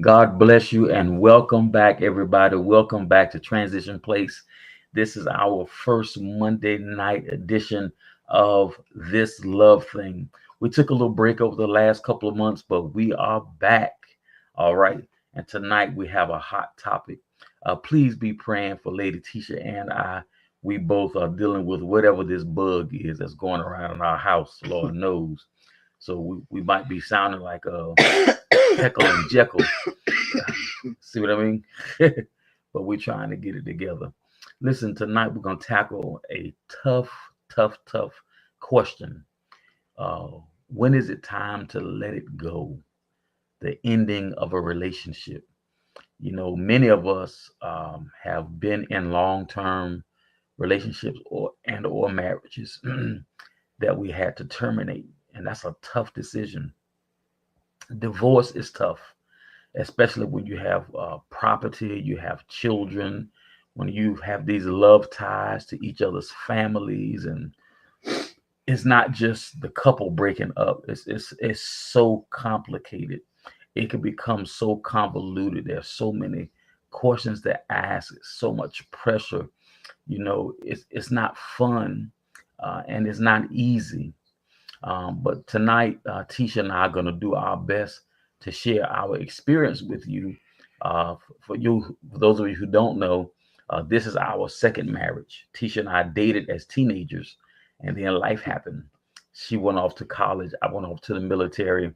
God bless you and welcome back, everybody. Welcome back to Transition Place. This is our first Monday night edition of This Love Thing. We took a little break over the last couple of months, but we are back. All right. And tonight we have a hot topic. Please be praying for Lady Tisha and I. We both are dealing with whatever this bug is that's going around in our house, Lord knows. So we might be sounding like Heckle and Jekyll. See what I mean? But we're trying to get it together. Listen, tonight we're going to tackle a tough question. Uh, when is it time to let it go? The ending of a relationship. You know, many of us have been in long-term relationships or marriages that we had to terminate, and that's a tough decision. Divorce is tough, especially when you have property, you have children, when you have these love ties to each other's families, and it's not just the couple breaking up. It's so complicated. It can become so convoluted. There's so many questions to ask, so much pressure. You know, it's not fun, and it's not easy. But tonight, Tisha and I are going to do our best to share our experience with you. For those of you who don't know, this is our second marriage. Tisha and I dated as teenagers, and then life happened. She went off to college. I went off to the military.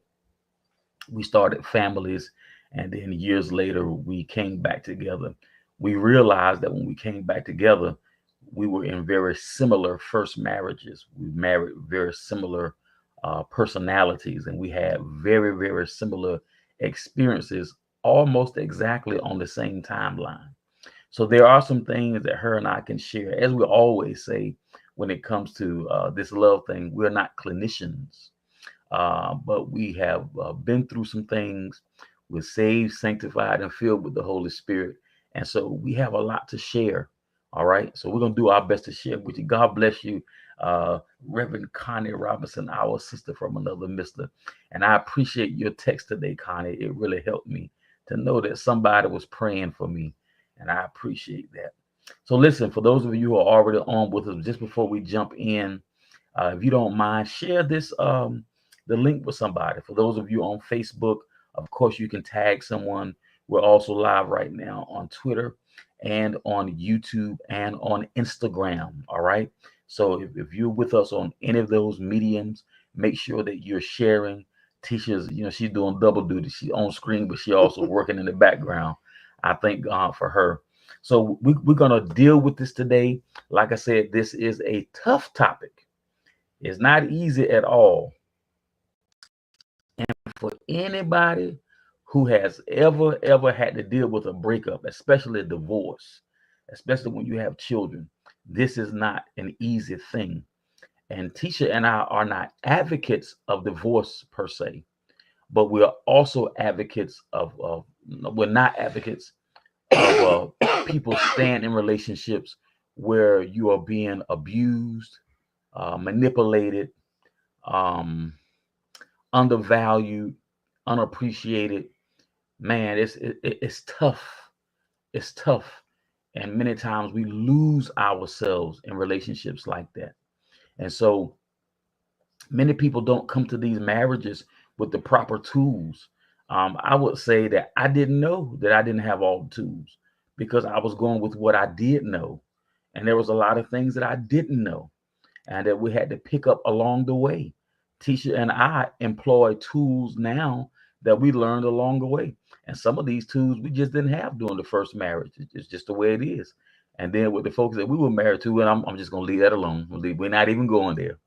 We started families, and then years later, we came back together. We realized that when we came back together, we were in very similar first marriages. We married very similar personalities, and we had very similar experiences, almost exactly on the same timeline. So there are some things that her and I can share. As we always say, when it comes to this love thing, we're not clinicians, but we have been through some things. We're saved, sanctified, and filled with the Holy Spirit. And so we have a lot to share. All right. So we're going to do our best to share with you. God bless you, Reverend Connie Robinson, our sister from another mister. And I appreciate your text today, Connie. It really helped me to know that somebody was praying for me. And I appreciate that. So listen, for those of you who are already on with us, just before we jump in, if you don't mind, share this the link with somebody. For those of you on Facebook, of course, you can tag someone. We're also live right now on Twitter and on YouTube and on Instagram. All right. So if you're with us on any of those mediums, make sure that you're sharing. Tisha's, she's doing double duty. She's on screen, but she also working in the background. I thank God for her. So we're going to deal with this today. Like I said, this is a tough topic. It's not easy at all. And for anybody who has ever had to deal with a breakup, especially a divorce, especially when you have children, this is not an easy thing. And Tisha and I are not advocates of divorce per se, but we are also advocates of we're not advocates of people staying in relationships where you are being abused, manipulated, um, undervalued, unappreciated. Man, it's tough. It's tough, and many times we lose ourselves in relationships like that. And so many people don't come to these marriages with the proper tools. I would say that I didn't know that I didn't have all the tools because I was going with what I did know, and there was a lot of things that I didn't know, and that we had to pick up along the way. Tisha and I employ tools now that we learned along the way. And some of these tools we just didn't have during the first marriage. It's just the way it is. And then with the folks that we were married to, and I'm just going to leave that alone. We're not even going there.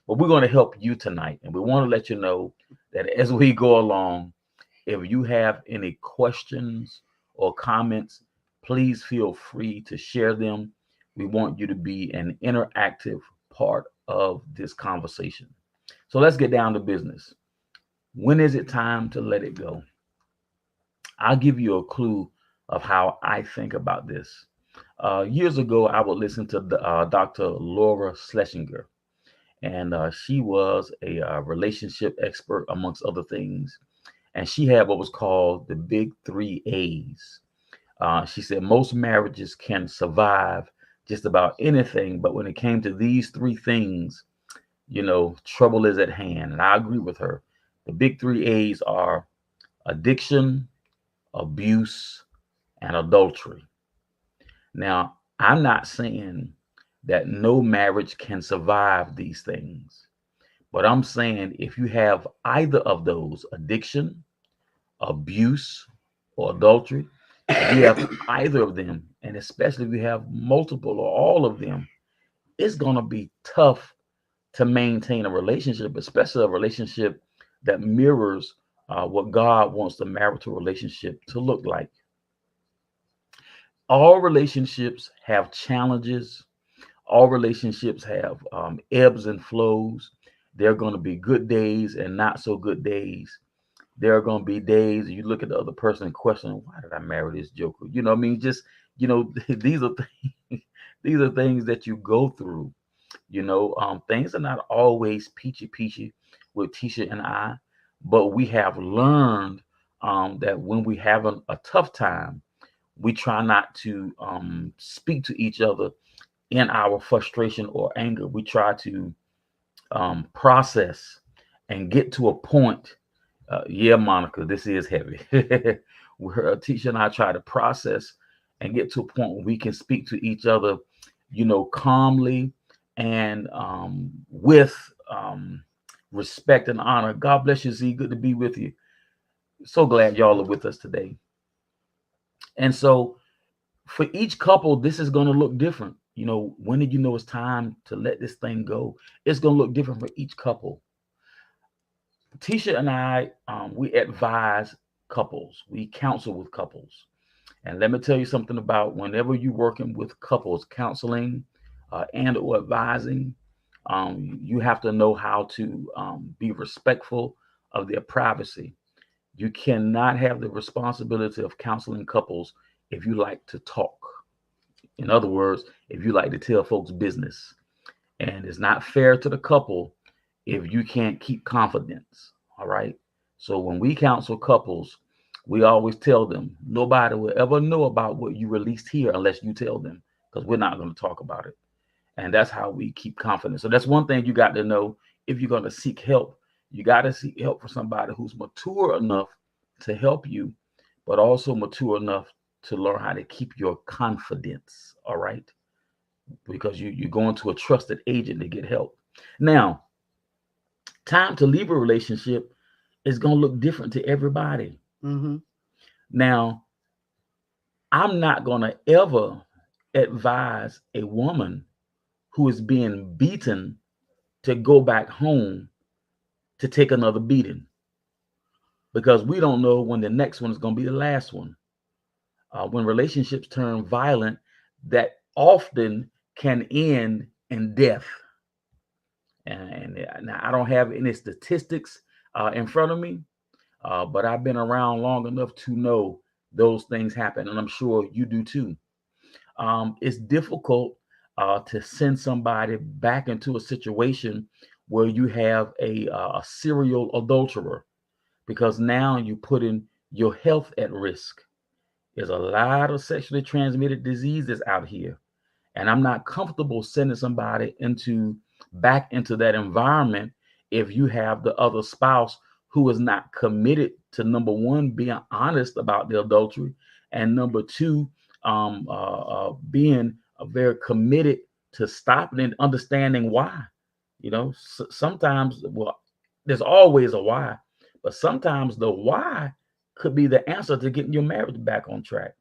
But we're going to help you tonight. And we want to let you know that as we go along, if you have any questions or comments, please feel free to share them. We want you to be an interactive part of this conversation. So let's get down to business. When is it time to let it go? I'll give you a clue of how I think about this. Years ago, I would listen to Dr. Laura Schlesinger, and she was a relationship expert, amongst other things. and she had what was called the big 3 A's. She said most marriages can survive just about anything, but when it came to these 3 things, trouble is at hand. And I agree with her. The big 3 A's are addiction, abuse, and adultery. Now, I'm not saying that no marriage can survive these things, but I'm saying if you have either of those, addiction, abuse, or adultery, if you have either of them, and especially if you have multiple or all of them, it's going to be tough to maintain a relationship, especially a relationship that mirrors what God wants the marital relationship to look like. All relationships have challenges. All relationships have ebbs and flows. There are going to be good days and not so good days. There are going to be days you look at the other person and question, why did I marry this joker? You know what I mean? Just, these are things, these are things that you go through. Things are not always peachy peachy with Tisha and I, but we have learned that when we have a tough time, we try not to speak to each other in our frustration or anger. We try to process and get to a point. Yeah, Monica, this is heavy. Where Tisha and I try to process and get to a point where we can speak to each other, calmly and with respect and honor. God bless you, Z. Good to be with you. So glad y'all are with us today. And so for each couple, this is going to look different. When did you know it's time to let this thing go? It's going to look different for each couple. Tisha and I, we advise couples. We counsel with couples. And let me tell you something about whenever you're working with couples, counseling and or advising, you have to know how to be respectful of their privacy. You cannot have the responsibility of counseling couples if you like to talk. In other words, if you like to tell folks business. And it's not fair to the couple if you can't keep confidence. All right. So when we counsel couples, we always tell them nobody will ever know about what you released here unless you tell them, because we're not going to talk about it. And that's how we keep confidence. So that's one thing you got to know. If you're going to seek help, you got to seek help from somebody who's mature enough to help you, but also mature enough to learn how to keep your confidence. All right. Because you're going to a trusted agent to get help. Now, time to leave a relationship is going to look different to everybody. Mm-hmm. Now, I'm not going to ever advise a woman who is being beaten to go back home to take another beating, because we don't know when the next one is going to be the last one. When relationships turn violent, that often can end in death. And now I don't have any statistics in front of me, but I've been around long enough to know those things happen, and I'm sure you do too. It's difficult to send somebody back into a situation where you have a serial adulterer, because now you put in your health at risk. There's a lot of sexually transmitted diseases out here, and I'm not comfortable sending somebody back into that environment if you have the other spouse who is not committed to, number one, being honest about the adultery, and number two, being very committed to stopping and understanding why. Sometimes, well, there's always a why, but sometimes the why could be the answer to getting your marriage back on track.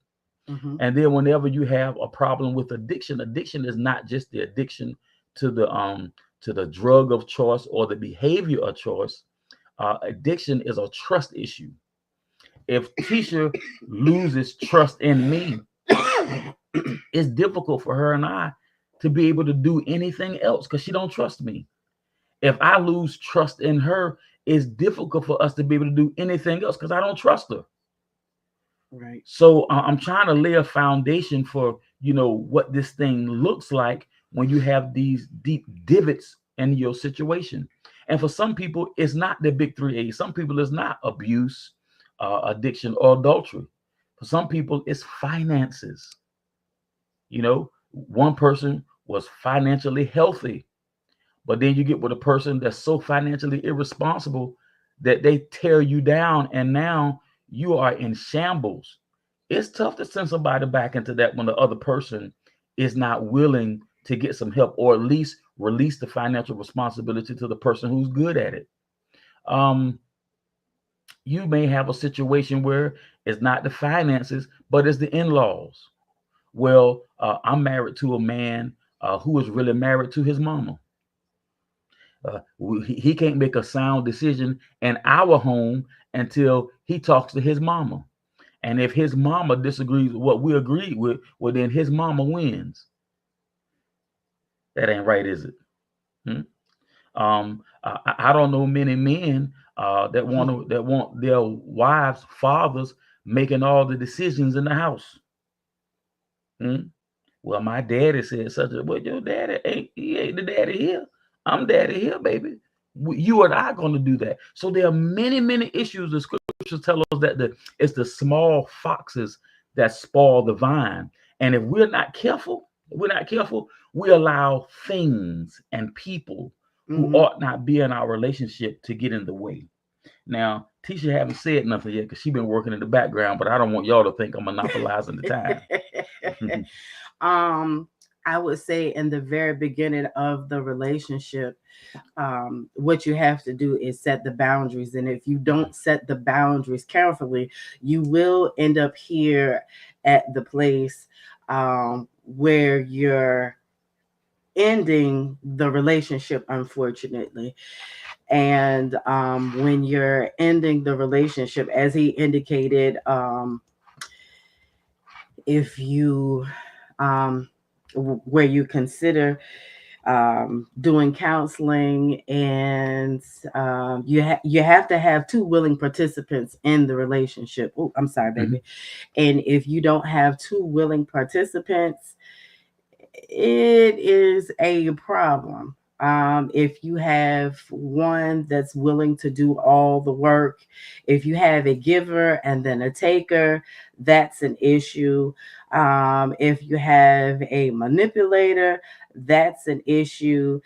Mm-hmm. And then whenever you have a problem with addiction, addiction is not just the addiction to the drug of choice or the behavior of choice. Addiction is a trust issue. If Tisha loses trust in me, it's difficult for her and I to be able to do anything else because she don't trust me. If I lose trust in her, it's difficult for us to be able to do anything else because I don't trust her. Right. So I'm trying to lay a foundation for, what this thing looks like when you have these deep divots in your situation. And for some people, it's not the big 3 A's. Some people, it's not abuse. addiction or adultery. For some people, it's finances. You know, one person was financially healthy, but then you get with a person that's so financially irresponsible that they tear you down, and now you are in shambles. It's tough to send somebody back into that when the other person is not willing to get some help, or at least release the financial responsibility to the person who's good at it. Um, you may have a situation where it's not the finances, but it's the in-laws. Well, I'm married to a man who is really married to his mama. He can't make a sound decision in our home until he talks to his mama. And if his mama disagrees with what we agreed with, well, then his mama wins. That ain't right, is it? Hmm? I don't know many men that want their wives, fathers making all the decisions in the house. Hmm? Well, my daddy said such a. Well, your daddy ain't. He ain't the daddy here. I'm daddy here, baby. You and I going to do that. So there are many, many issues. The scriptures tell us that it's the small foxes that spoil the vine. And if we're not careful, we allow things and people who Mm-hmm. ought not be in our relationship to get in the way. Now, Tisha haven't said nothing yet because she's been working in the background, but I don't want y'all to think I'm monopolizing the time. um, I would say in the very beginning of the relationship, what you have to do is set the boundaries. And if you don't set the boundaries carefully, you will end up here at the place where you're ending the relationship, unfortunately. And when you're ending the relationship, as he indicated, if you where you consider doing counseling, and you have to have two willing participants in the relationship. Oh, I'm sorry, Mhm. baby. And if you don't have two willing participants, it is a problem. If you have one that's willing to do all the work, if you have a giver and then a taker, that's an issue. If you have a manipulator, that's an issue,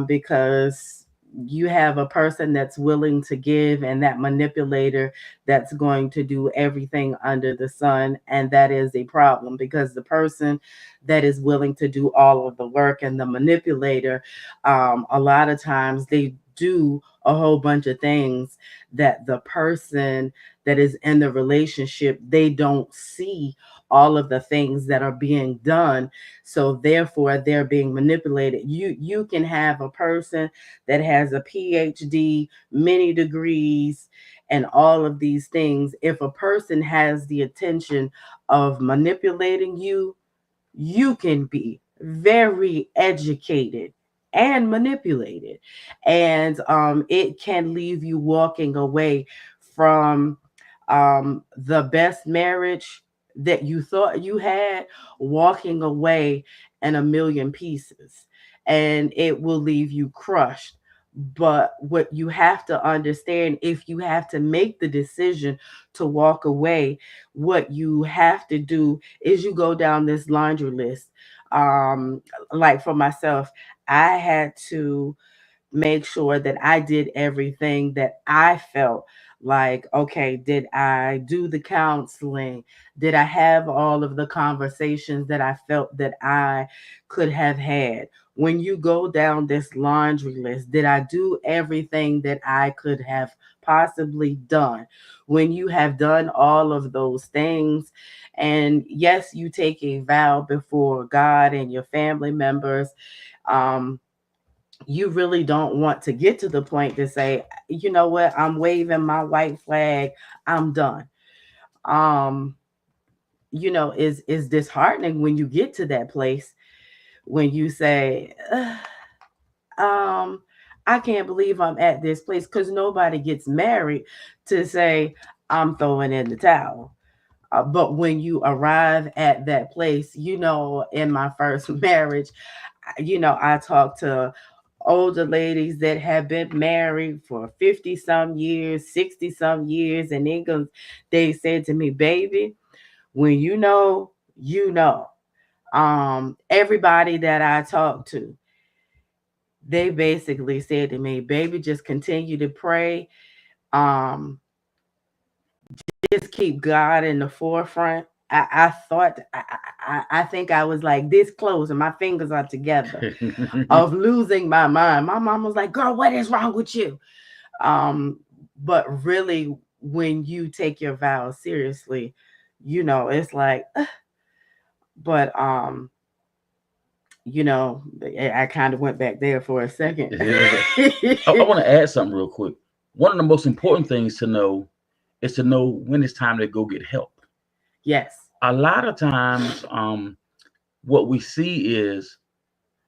because you have a person that's willing to give and that manipulator that's going to do everything under the sun. And that is a problem, because the person that is willing to do all of the work and the manipulator, a lot of times they do a whole bunch of things that the person that is in the relationship, they don't see all of the things that are being done, so therefore they're being manipulated. You can have a person that has a PhD, many degrees, and all of these things. If a person has the intention of manipulating you, you can be very educated and manipulated. And it can leave you walking away from the best marriage that you thought you had, walking away in a million pieces. And it will leave you crushed. But what you have to understand, if you have to make the decision to walk away, what you have to do is you go down this laundry list. Um, like for myself, I had to make sure that I did everything that I felt like, okay, did I do the counseling? Did I have all of the conversations that I felt that I could have had? When you go down this laundry list, did I do everything that I could have possibly done? When you have done all of those things, and yes, you take a vow before God and your family members, um, you really don't want to get to the point to say, you know what, I'm waving my white flag, I'm done. Um, is disheartening when you get to that place, when you say, um, I can't believe I'm at this place, because nobody gets married to say, I'm throwing in the towel. But when you arrive at that place, in my first marriage, I talked to older ladies that have been married for 50 some years, 60 some years, and they said to me, baby, when you know. Everybody that I talked to, they basically said to me, baby, just continue to pray. Um, just keep God in the forefront. I thought I think I was like this close and my fingers are together of losing my mind. My mom was like, girl, what is wrong with you? Um, but really when you take your vows seriously, it's like but I kind of went back there for a second. Yeah. I want to add something real quick. One of the most important things to know is to know when it's time to go get help. Yes. A lot of times, what we see is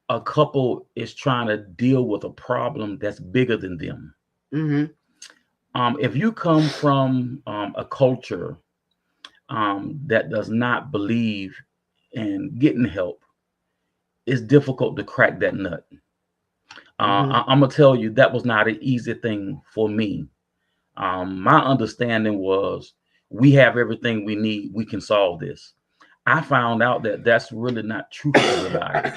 a couple is trying to deal with a problem that's bigger than them. Mm-hmm. If you come from a culture that does not believe in getting help, it's difficult to crack that nut. Mm-hmm. I'm gonna tell you that was not an easy thing for me. My understanding was we have everything we need, we can solve this. I found out that that's really not true for everybody.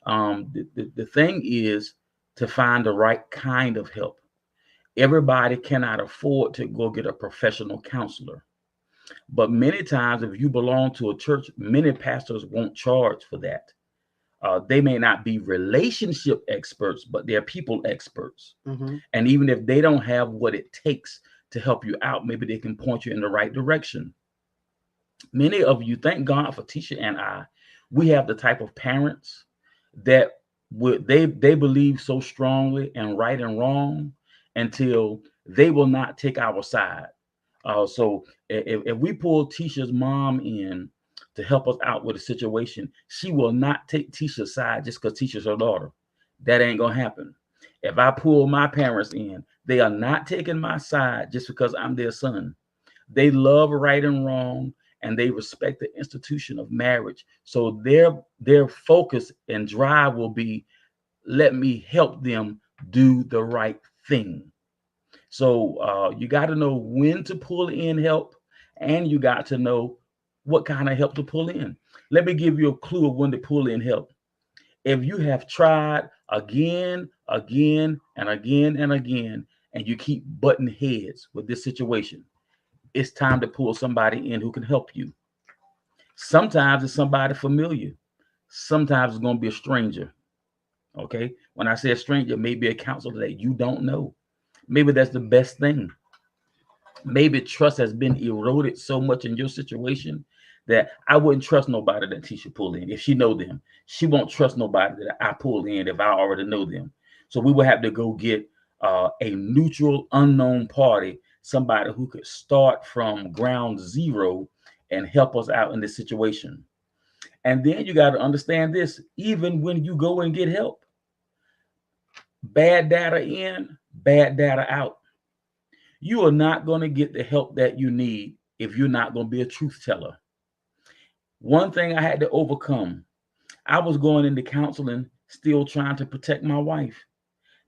The thing is to find the right kind of help. Everybody cannot afford to go get a professional counselor. But many times, if you belong to a church, many pastors won't charge for that. They may not be relationship experts, but they're people experts. Mm-hmm. And even if they don't have what it takes to help you out, maybe they can point you in the right direction. Many of you, thank God for Tisha and I, we have the type of parents that they believe so strongly in right and wrong until they will not take our side. So if we pull Tisha's mom in to help us out with a situation, she will not take Tisha's side just because Tisha's her daughter. That ain't gonna happen. If I pull my parents in, they are not taking my side just because I'm their son. They love right and wrong, and they respect the institution of marriage. So their focus and drive will be, let me help them do the right thing. So you got to know when to pull in help, and you got to know what kind of help to pull in. Let me give you a clue of when to pull in help. If you have tried again, again, and again, and again, and you keep butting heads with this situation, it's time to pull somebody in who can help you. Sometimes it's somebody familiar. Sometimes it's going to be a stranger. Okay. When I say a stranger, maybe a counselor that you don't know. Maybe that's the best thing. Maybe trust has been eroded so much in your situation that I wouldn't trust nobody that Tisha pull in. If she know them, she won't trust nobody that I pull in if I already know them. So we will have to go get a neutral, unknown party, somebody who could start from ground zero and help us out in this situation. And then you got to understand this: even when you go and get help, bad data in, bad data out. You are not going to get the help that you need if you're not going to be a truth teller. One thing I had to overcome, I was going into counseling still trying to protect my wife.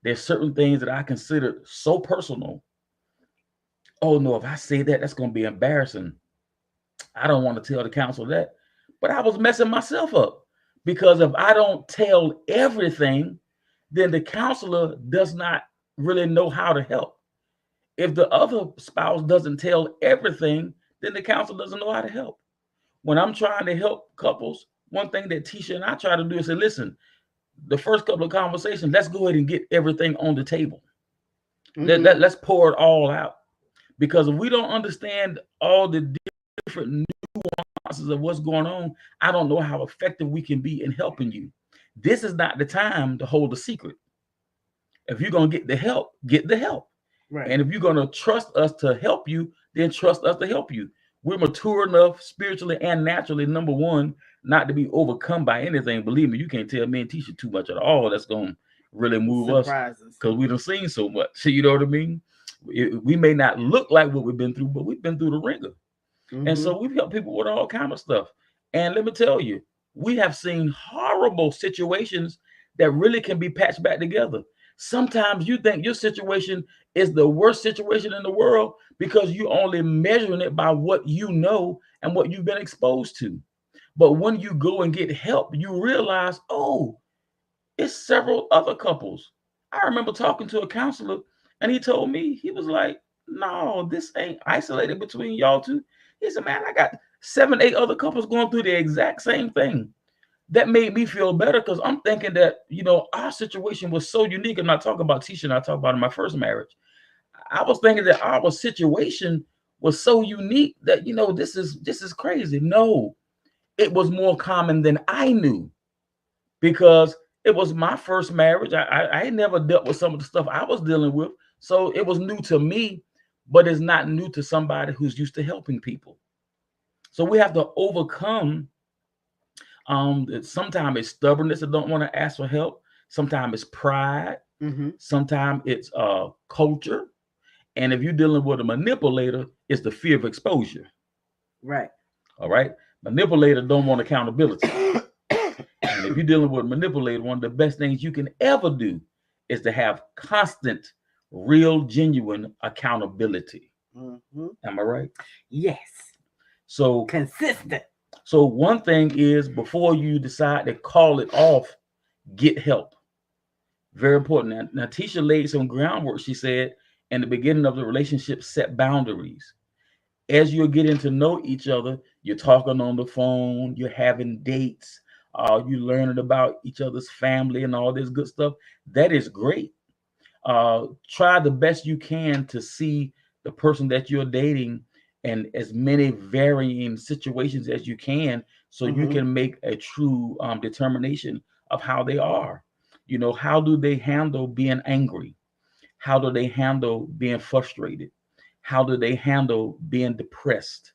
There's certain things that I considered so personal. Oh no, if I say that, that's going to be embarrassing. I don't want to tell the counselor that. But I was messing myself up because if I don't tell everything, then the counselor does not really know how to help. If the other spouse doesn't tell everything, then the counselor doesn't know how to help. When I'm trying to help couples, one thing that Tisha and I try to do is say, listen, the first couple of conversations, let's go ahead and get everything on the table. Mm-hmm. Let's pour it all out. Because if we don't understand all the different nuances of what's going on, I don't know how effective we can be in helping you. This is not the time to hold a secret. If you're going to get the help, get the help. Right. And if you're going to trust us to help you, then trust us to help you. We're mature enough spiritually and naturally, number one, not to be overcome by anything. Believe me, you can't tell me and Tisha too much at all. That's going to really move Surprises. us because we done seen so much. You know what I mean? We may not look like what we've been through, but we've been through the ringer. And Mm-hmm. so we've helped people with all kind of stuff. And let me tell you, we have seen horrible situations that really can be patched back together. Sometimes you think your situation is the worst situation in the world because you only measuring it by what you know and what you've been exposed to. But when you go and get help, you realize, oh, it's several other couples. I remember talking to a counselor and he told me, he was like, no, this ain't isolated between y'all two. He said, man, I got 7, 8 other couples going through the exact same thing. That made me feel better because I'm thinking that, our situation was so unique. I'm not talking about teaching, I talked about in my first marriage. I was thinking that our situation was so unique that, this is crazy. No, it was more common than I knew because it was my first marriage. I had never dealt with some of the stuff I was dealing with. So it was new to me, but it's not new to somebody who's used to helping people. So we have to overcome. Sometimes it's stubbornness that don't want to ask for help. Sometimes it's pride. Mm-hmm. Sometimes it's culture. And if you're dealing with a manipulator, it's the fear of exposure. Right. All right. Manipulator don't want accountability. And if you're dealing with a manipulator, one of the best things you can ever do is to have constant, real, genuine accountability. Mm-hmm. Am I right? Yes. So Consistent. So one thing is before you decide to call it off, get help. Very important. Now Tisha laid some groundwork. She said in the beginning of the relationship, set boundaries. As you're getting to know each other, you're talking on the phone, you're having dates, you're learning about each other's family and all this good stuff. That is great. Try the best you can to see the person that you're dating in as many varying situations as you can so you Mm-hmm. can make a true determination of how they are. How do they handle being angry? How do they handle being frustrated? How do they handle being depressed?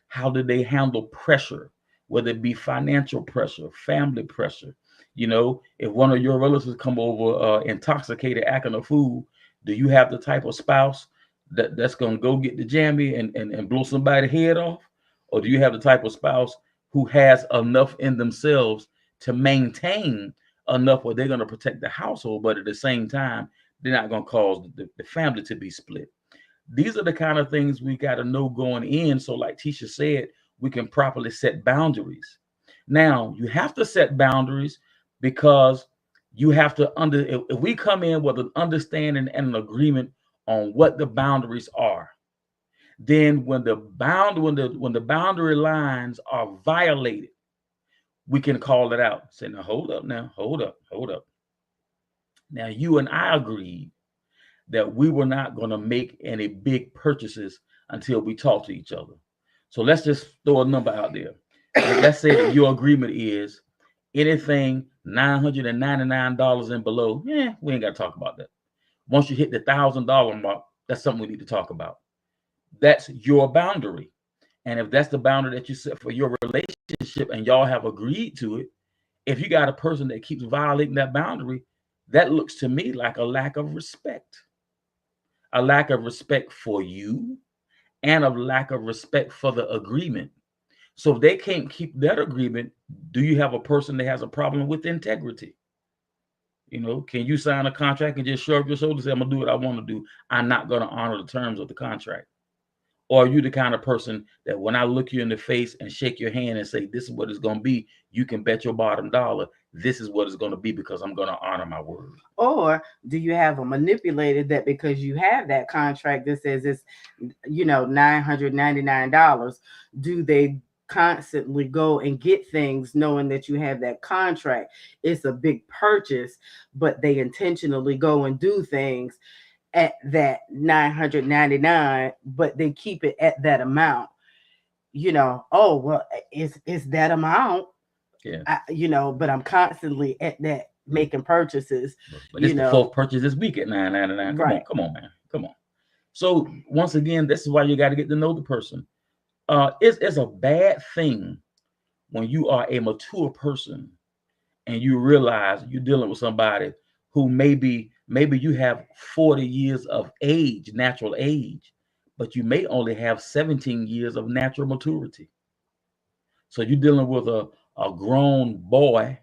How do they handle pressure, whether it be financial pressure, family pressure? If one of your relatives come over intoxicated, acting a fool, do you have the type of spouse that's going to go get the jammy and blow somebody's head off? Or do you have the type of spouse who has enough in themselves to maintain enough where they're going to protect the household, but at the same time, they're not going to cause the family to be split? These are the kind of things we got to know going in. So, like Tisha said, we can properly set boundaries. Now, you have to set boundaries because you have to if we come in with an understanding and an agreement on what the boundaries are, then when the boundary lines are violated, we can call it out. Say, now hold up, hold up. Now you and I agreed that we were not going to make any big purchases until we talk to each other. So let's just throw a number out there. Let's say that your agreement is anything $999 and below. We ain't got to talk about that. Once you hit the $1,000 mark, that's something we need to talk about. That's your boundary. And if that's the boundary that you set for your relationship and y'all have agreed to it, if you got a person that keeps violating that boundary, that looks to me like a lack of respect. A lack of respect for you and a lack of respect for the agreement. So if they can't keep that agreement, do you have a person that has a problem with integrity? Can you sign a contract and just shrug your shoulders and say, I'm going to do what I want to do? I'm not going to honor the terms of the contract. Or are you the kind of person that when I look you in the face and shake your hand and say, this is what it's going to be, you can bet your bottom dollar, this is what it's going to be because I'm going to honor my word? Or do you have a manipulator that because you have that contract that says it's, $999, do they constantly go and get things knowing that you have that contract? It's a big purchase, but they intentionally go and do things at that 999, but they keep it at that amount. Oh well, it's that amount. Yeah. But I'm constantly at that making purchases. But it's the fourth purchase this week at $999. Right. Come on, man. Come on. So once again, this is why you got to get to know the person. It's a bad thing when you are a mature person and you realize you're dealing with somebody who maybe you have 40 years of age, natural age, but you may only have 17 years of natural maturity. So you're dealing with a grown boy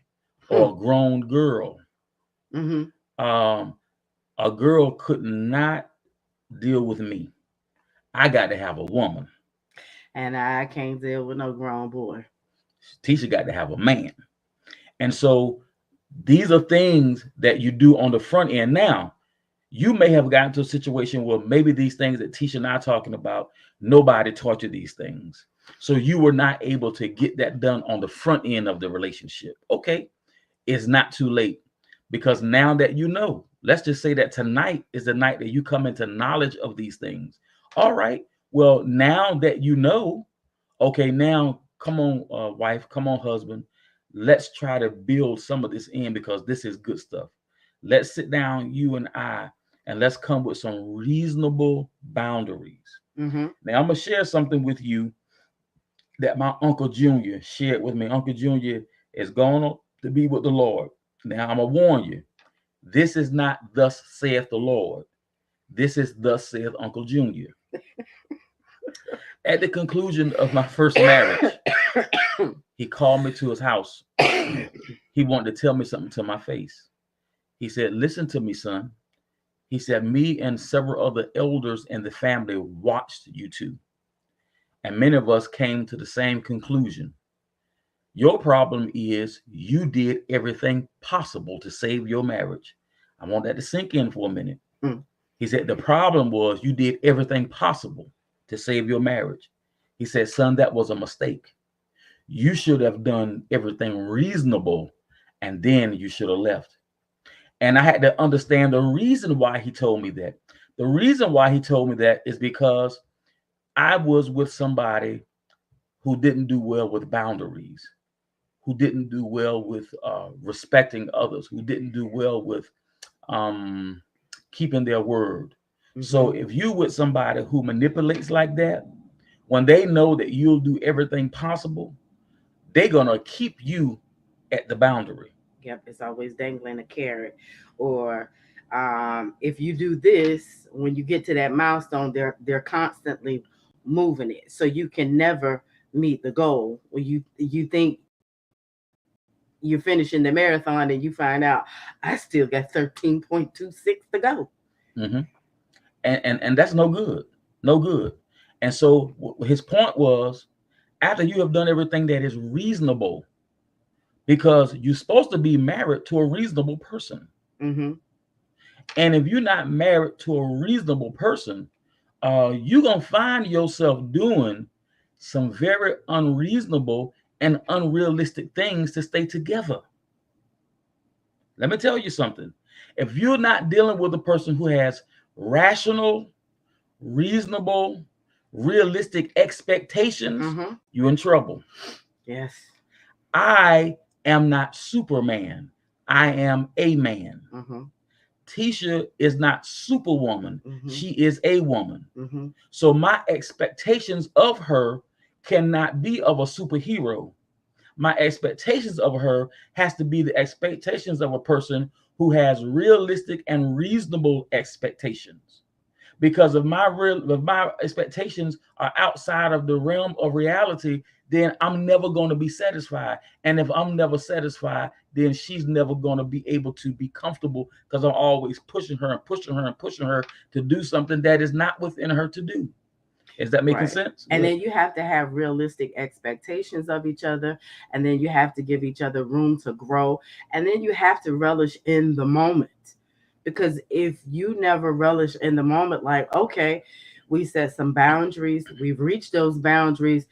or a grown girl. Mm-hmm. Um, a girl could not deal with me. I got to have a woman. And I can't deal with no grown boy. Tisha got to have a man. And so these are things that you do on the front end. Now, you may have gotten to a situation where maybe these things that Tisha and I are talking about, nobody taught you these things. So you were not able to get that done on the front end of the relationship. Okay, it's not too late, because now that you know, let's just say that tonight is the night that you come into knowledge of these things. All right, well, now that you know, okay, now come on, wife, come on, husband, let's try to build some of this in, because this is good stuff. Let's sit down, you and I, and let's come with some reasonable boundaries. Mm-hmm. Now, I'm going to share something with you that my Uncle Junior shared with me. Uncle Junior is going to be with the Lord. Now, I'm going to warn you, this is not thus saith the Lord. This is thus saith Uncle Junior. At the conclusion of my first marriage, he called me to his house. He wanted to tell me something to my face. He said, listen to me, son. He said, me and several other elders in the family watched you two, and many of us came to the same conclusion. Your problem is you did everything possible to save your marriage. I want that to sink in for a minute. Mm. He said, the problem was you did everything possible to save your marriage. He said, son, that was a mistake. You should have done everything reasonable, and then you should have left. And I had to understand the reason why he told me that. The reason why he told me that is because I was with somebody who didn't do well with boundaries, who didn't do well with respecting others, who didn't do well with um, keeping their word. Mm-hmm. So if you with somebody who manipulates like that, when they know that you'll do everything possible, they're gonna keep you at the boundary. Yep, it's always dangling a carrot. Or if you do this, when you get to that milestone, they're constantly moving it, so you can never meet the goal. When you think you're finishing the marathon and you find out I still got 13.26 to go. Mm-hmm. And that's no good, no good. And so his point was, after you have done everything that is reasonable, because you're supposed to be married to a reasonable person. Mm-hmm. And if you're not married to a reasonable person, you're going to find yourself doing some very unreasonable and unrealistic things to stay together. Let me tell you something. If you're not dealing with a person who has rational, reasonable, realistic expectations, Mm-hmm. you're in trouble. Yes. I am not Superman. I am a man. Mm-hmm. Tisha is not Superwoman. Mm-hmm. She is a woman. Mm-hmm. So my expectations of her cannot be of a superhero. My expectations of her has to be the expectations of a person who has realistic and reasonable expectations. Because if my expectations are outside of the realm of reality, then I'm never going to be satisfied. And if I'm never satisfied, then she's never going to be able to be comfortable, because I'm always pushing her and pushing her and pushing her to do something that is not within her to do. Is that making sense? And then you have to have realistic expectations of each other. And then you have to give each other room to grow. And then you have to relish in the moment. Because if you never relish in the moment, like, okay, we set some boundaries, we've reached those boundaries,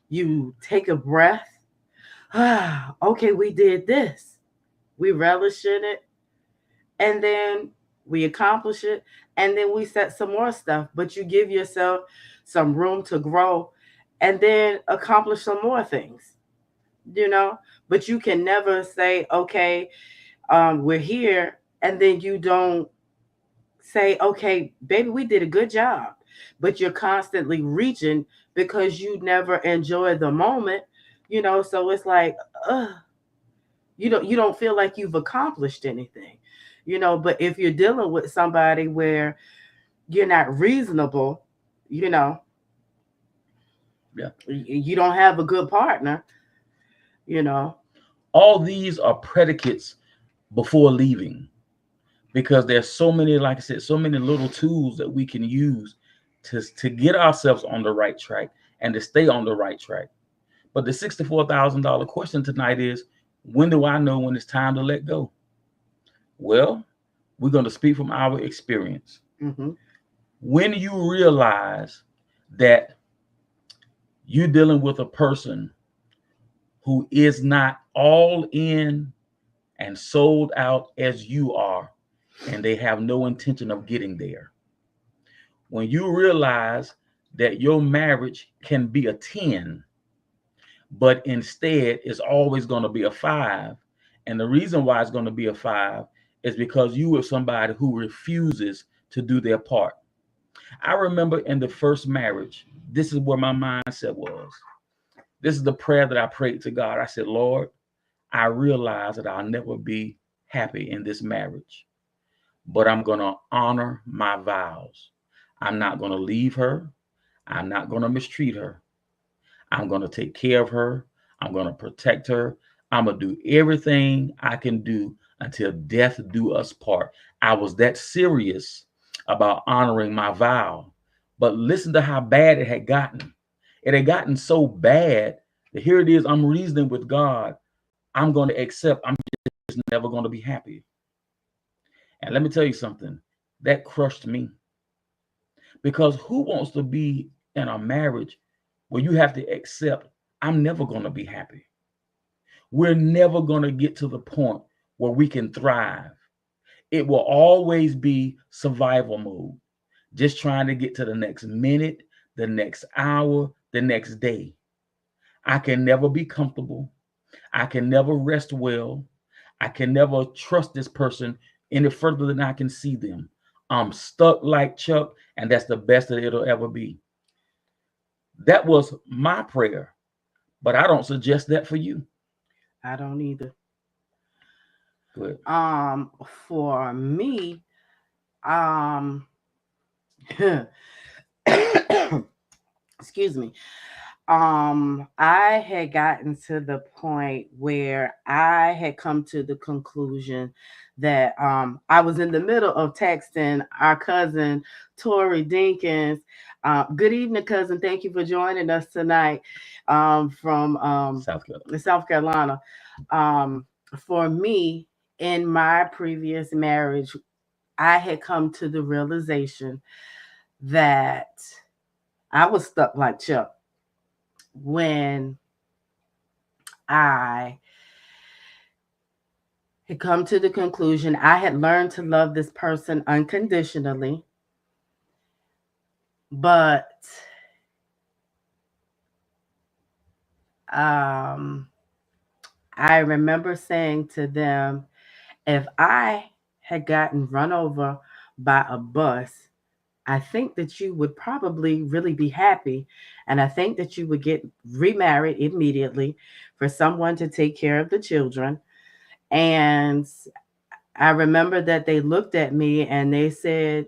you take a breath. Okay, we did this. We relish in it. And then we accomplish it. And then we set some more stuff. But you give yourself some room to grow and then accomplish some more things, you know? But you can never say, okay, we're here. And then you don't say, okay, baby, we did a good job. But you're constantly reaching because you never enjoy the moment, you know? So it's like, you don't feel like you've accomplished anything, you know. But if you're dealing with somebody where you're not reasonable, you know, Yeah. you don't have a good partner, you know. All these are predicates before leaving, because there's so many, like I said, so many little tools that we can use to get ourselves on the right track and to stay on the right track. But the $64,000 question tonight is, when do I know when it's time to let go? Well, we're going to speak from our experience. Mm-hmm. When you realize that you're dealing with a person who is not all in and sold out as you are, and they have no intention of getting there. When you realize that your marriage can be a 10, but instead it's always going to be a 5. And the reason why it's going to be a 5 is because you are somebody who refuses to do their part. I remember in the first marriage, this is where my mindset was. This is the prayer that I prayed to God. I said, Lord, I realize that I'll never be happy in this marriage, but I'm going to honor my vows. I'm not going to leave her. I'm not going to mistreat her. I'm going to take care of her. I'm going to protect her. I'm going to do everything I can do until death do us part. I was that serious about honoring my vow. But listen to how bad it had gotten. It had gotten so bad that here it is, I'm reasoning with God. I'm going to accept. I'm just never going to be happy. And let me tell you something, that crushed me. Because who wants to be in a marriage where you have to accept, I'm never going to be happy? We're never going to get to the point where we can thrive. It will always be survival mode, just trying to get to the next minute, the next hour, the next day. I can never be comfortable. I can never rest well. I can never trust this person any further than I can see them. I'm stuck like Chuck, and that's the best that it'll ever be. That was my prayer, but I don't suggest that for you. I don't either. Good. For me, um, excuse me. I had gotten to the point where I had come to the conclusion that I was in the middle of texting our cousin Tori Dinkins. Good evening, cousin. Thank you for joining us tonight from South Carolina. South Carolina. Um, for me, in my previous marriage, I had come to the realization that I was stuck like Chuck when I had come to the conclusion I had learned to love this person unconditionally, but um, I remember saying to them, if I had gotten run over by a bus, I think that you would probably really be happy. And I think that you would get remarried immediately for someone to take care of the children. And I remember that they looked at me and they said,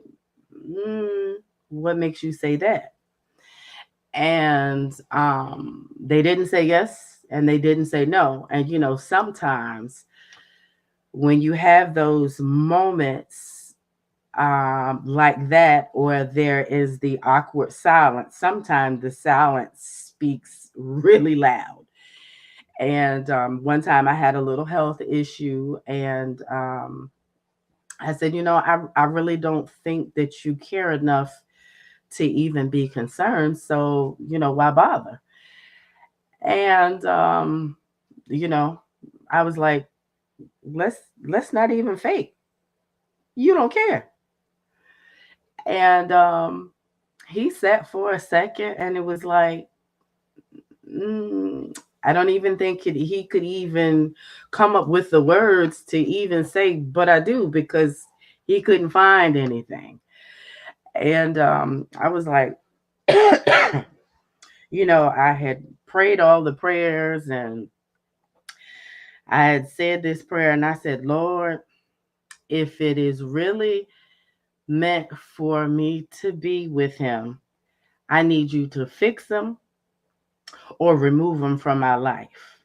mm, what makes you say that? And they didn't say yes and they didn't say no. And, sometimes when you have those moments like that, or there is the awkward silence, sometimes the silence speaks really loud. And one time I had a little health issue, and I said, I really don't think that you care enough to even be concerned. So, why bother? And you know, I was like, let's let's not even fake. You don't care. And he sat for a second and it was like, mm, I don't even think he could even come up with the words to even say, but I do, because he couldn't find anything. And I was like, I had prayed all the prayers and I had said this prayer and I said, Lord, if it is really meant for me to be with him, I need you to fix him or remove him from my life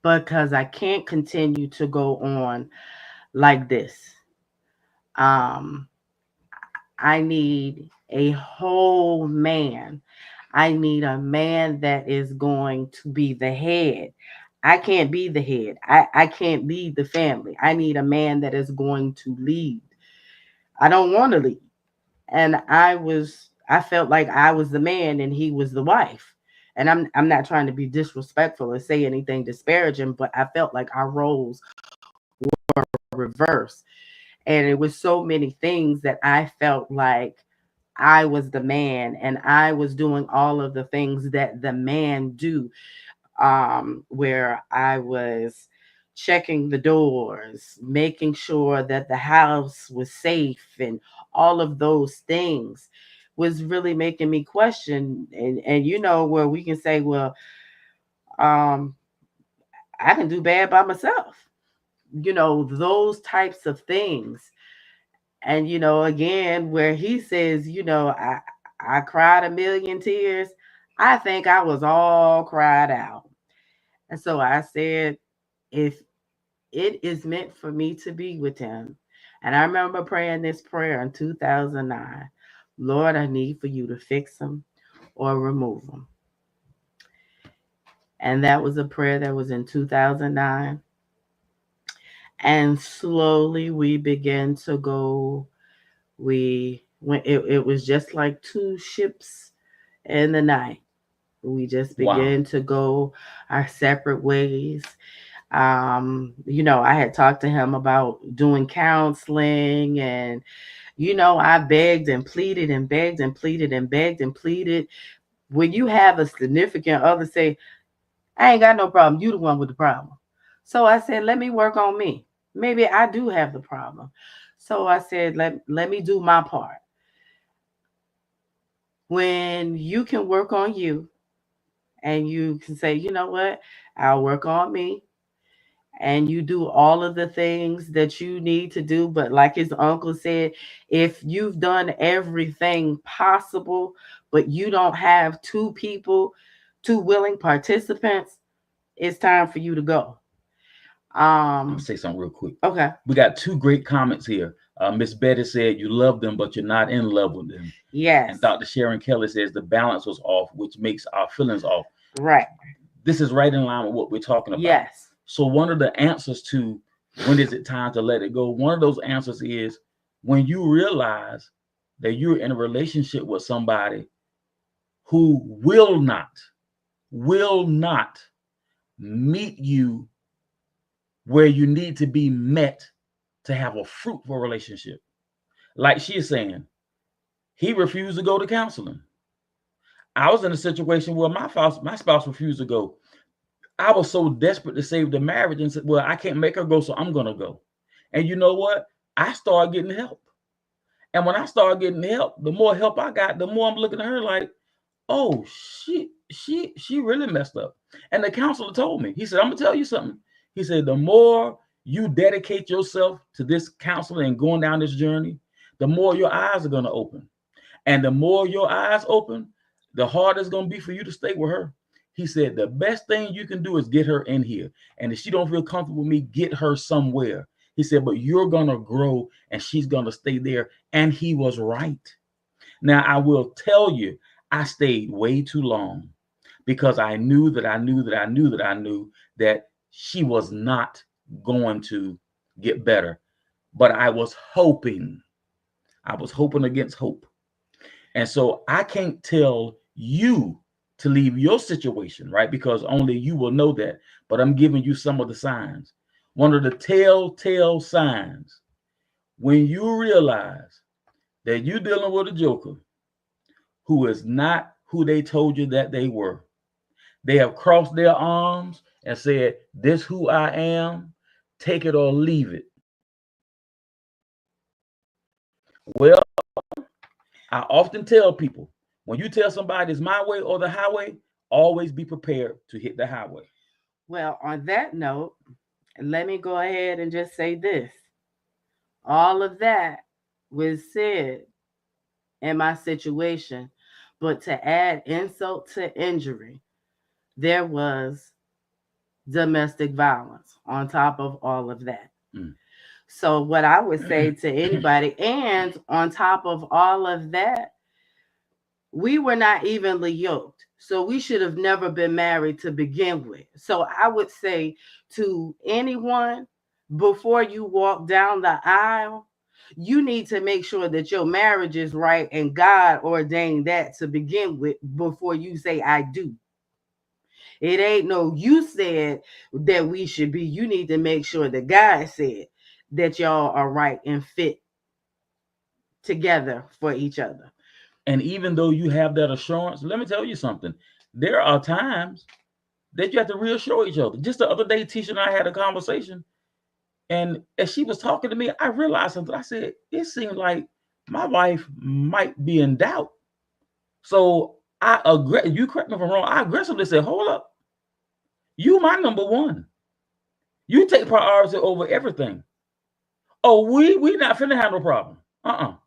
because I can't continue to go on like this. Um, I need a whole man. I need a man that is going to be the head. I can't be the head. I can't lead the family. I need a man that is going to lead. I don't want to lead. And I felt like I was the man and he was the wife. And I'm not trying to be disrespectful or say anything disparaging, but I felt like our roles were reversed. And it was so many things that I felt like I was the man and I was doing all of the things that the man do, where I was checking the doors, making sure that the house was safe, and all of those things was really making me question. And you know, where we can say, well, um, I can do bad by myself. You know, those types of things. And you know, again, where he says, you know, I cried a million tears. I think I was all cried out. And so I said, if it is meant for me to be with him. And I remember praying this prayer in 2009. Lord, I need for you to fix him or remove him. And that was a prayer that was in 2009. And slowly we began to go. We went, it was just like two ships in the night. We just Wow. began to go our separate ways. You know, I had talked to him about doing counseling, and you know, I begged and pleaded and begged and pleaded and begged and pleaded. When you have a significant other say, I ain't got no problem, you the one with the problem. So I said, let me work on me. Maybe I do have the problem. So I said, let me do my part. When you can work on you and you can say, you know what, I'll work on me, and you do all of the things that you need to do. But like his uncle said, if you've done everything possible, but you don't have two people, two willing participants, it's time for you to go. I'm gonna Um, say something real quick. okay. We got two great comments here. Miss Betty said you love them, but you're not in love with them. Yes. And Dr. Sharon Kelly says the balance was off, which makes our feelings off. Right. This is right in line with what we're talking about. Yes. So one of the answers to when is it time to let it go? One of those answers is when you realize that you're in a relationship with somebody who will not meet you where you need to be met to have a fruitful relationship. Like she is saying, he refused to go to counseling. I was in a situation where my spouse refused to go. I was so desperate to save the marriage and said, well, I can't make her go, so I'm gonna go. And you know what? I started getting help. And when I started getting help, the more help I got, the more I'm looking at her like, oh, she really messed up. And the counselor told me, he said, I'm gonna tell you something. He said, the more you dedicate yourself to this counseling and going down this journey, the more your eyes are gonna open. And the more your eyes open, the harder it's gonna be for you to stay with her. He said the best thing you can do is get her in here. And if she don't feel comfortable with me, get her somewhere. He said, but you're gonna grow and she's gonna stay there. And he was right. Now I will tell you, I stayed way too long because I knew that I knew that I knew that I knew that she was not going to get better. But I was hoping against hope. And so I can't tell you to leave your situation, right? Because only you will know that. But I'm giving you some of the signs. One of the telltale signs when you realize that you're dealing with a joker who is not who they told you that they were. They have crossed their arms and said, this who I am, take it or leave it. Well, I often tell people, when you tell somebody it's my way or the highway, always be prepared to hit the highway. Well, on that note, let me go ahead and just say this. All of that was said in my situation, but to add insult to injury, there was domestic violence on top of all of that. Mm. So, what I would say to anybody, and on top of all of that, we were not evenly yoked. So, we should have never been married to begin with. So, I would say to anyone, before you walk down the aisle, you need to make sure that your marriage is right and God ordained that to begin with before you say, I do. It ain't no you said that we should be. You need to make sure that God said that y'all are right and fit together for each other. And even though you have that assurance, let me tell you something. There are times that you have to reassure each other. Just the other day, Tisha and I had a conversation, and as she was talking to me, I realized something. I said, it seemed like my wife might be in doubt. So you correct me if I'm wrong, I aggressively said, hold up, you my number one. You take priority over everything. Oh, we not finna have no problem.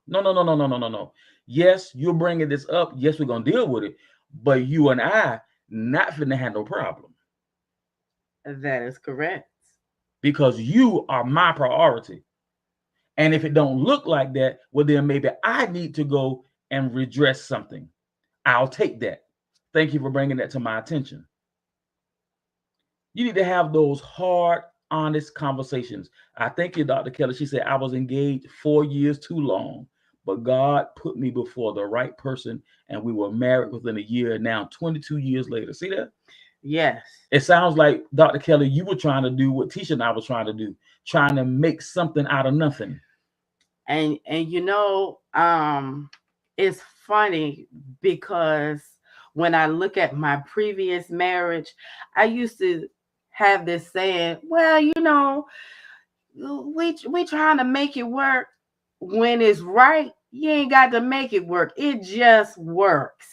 No, no, no, no, no, no, no, no. Yes, you're bringing this up. Yes, we're gonna deal with it. But you and I not finna have no problem That is correct. because you are my priority. And if it don't look like that, well, then maybe I need to go and redress something. I'll take that. Thank you for bringing that to my attention. You need to have those hard, honest conversations. I thank you, Dr. Kelly. She said, I was engaged 4 years too long, but God put me before the right person, and we were married within a year. Now, 22 years later. See that? Yes. It sounds like, Dr. Kelly, you were trying to do what Tisha and I was trying to do, trying to make something out of nothing. And it's funny because when I look at my previous marriage, I used to have this saying, well, we trying to make it work. When it's right, you ain't got to make it work. It just works.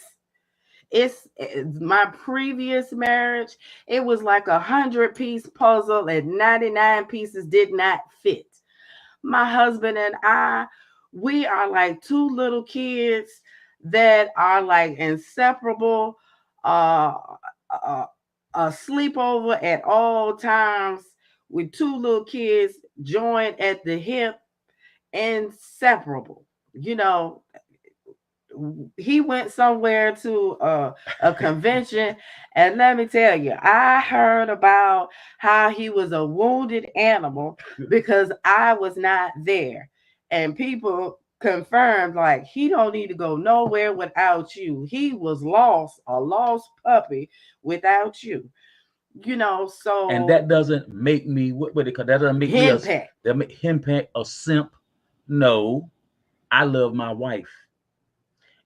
It's my previous marriage. It was like 100-piece puzzle, and 99 pieces did not fit. My husband and I, we are like two little kids that are like inseparable. Uh, uh, a sleepover at all times with two little kids joined at the hip, inseparable. You know, he went somewhere to a convention, and let me tell you, I heard about how he was a wounded animal because I was not there, and people confirmed like he don't need to go nowhere without you. He was lost, a lost puppy without you. And So that doesn't make me what it call that doesn't make me a impact. that make him a simp. No, I love my wife,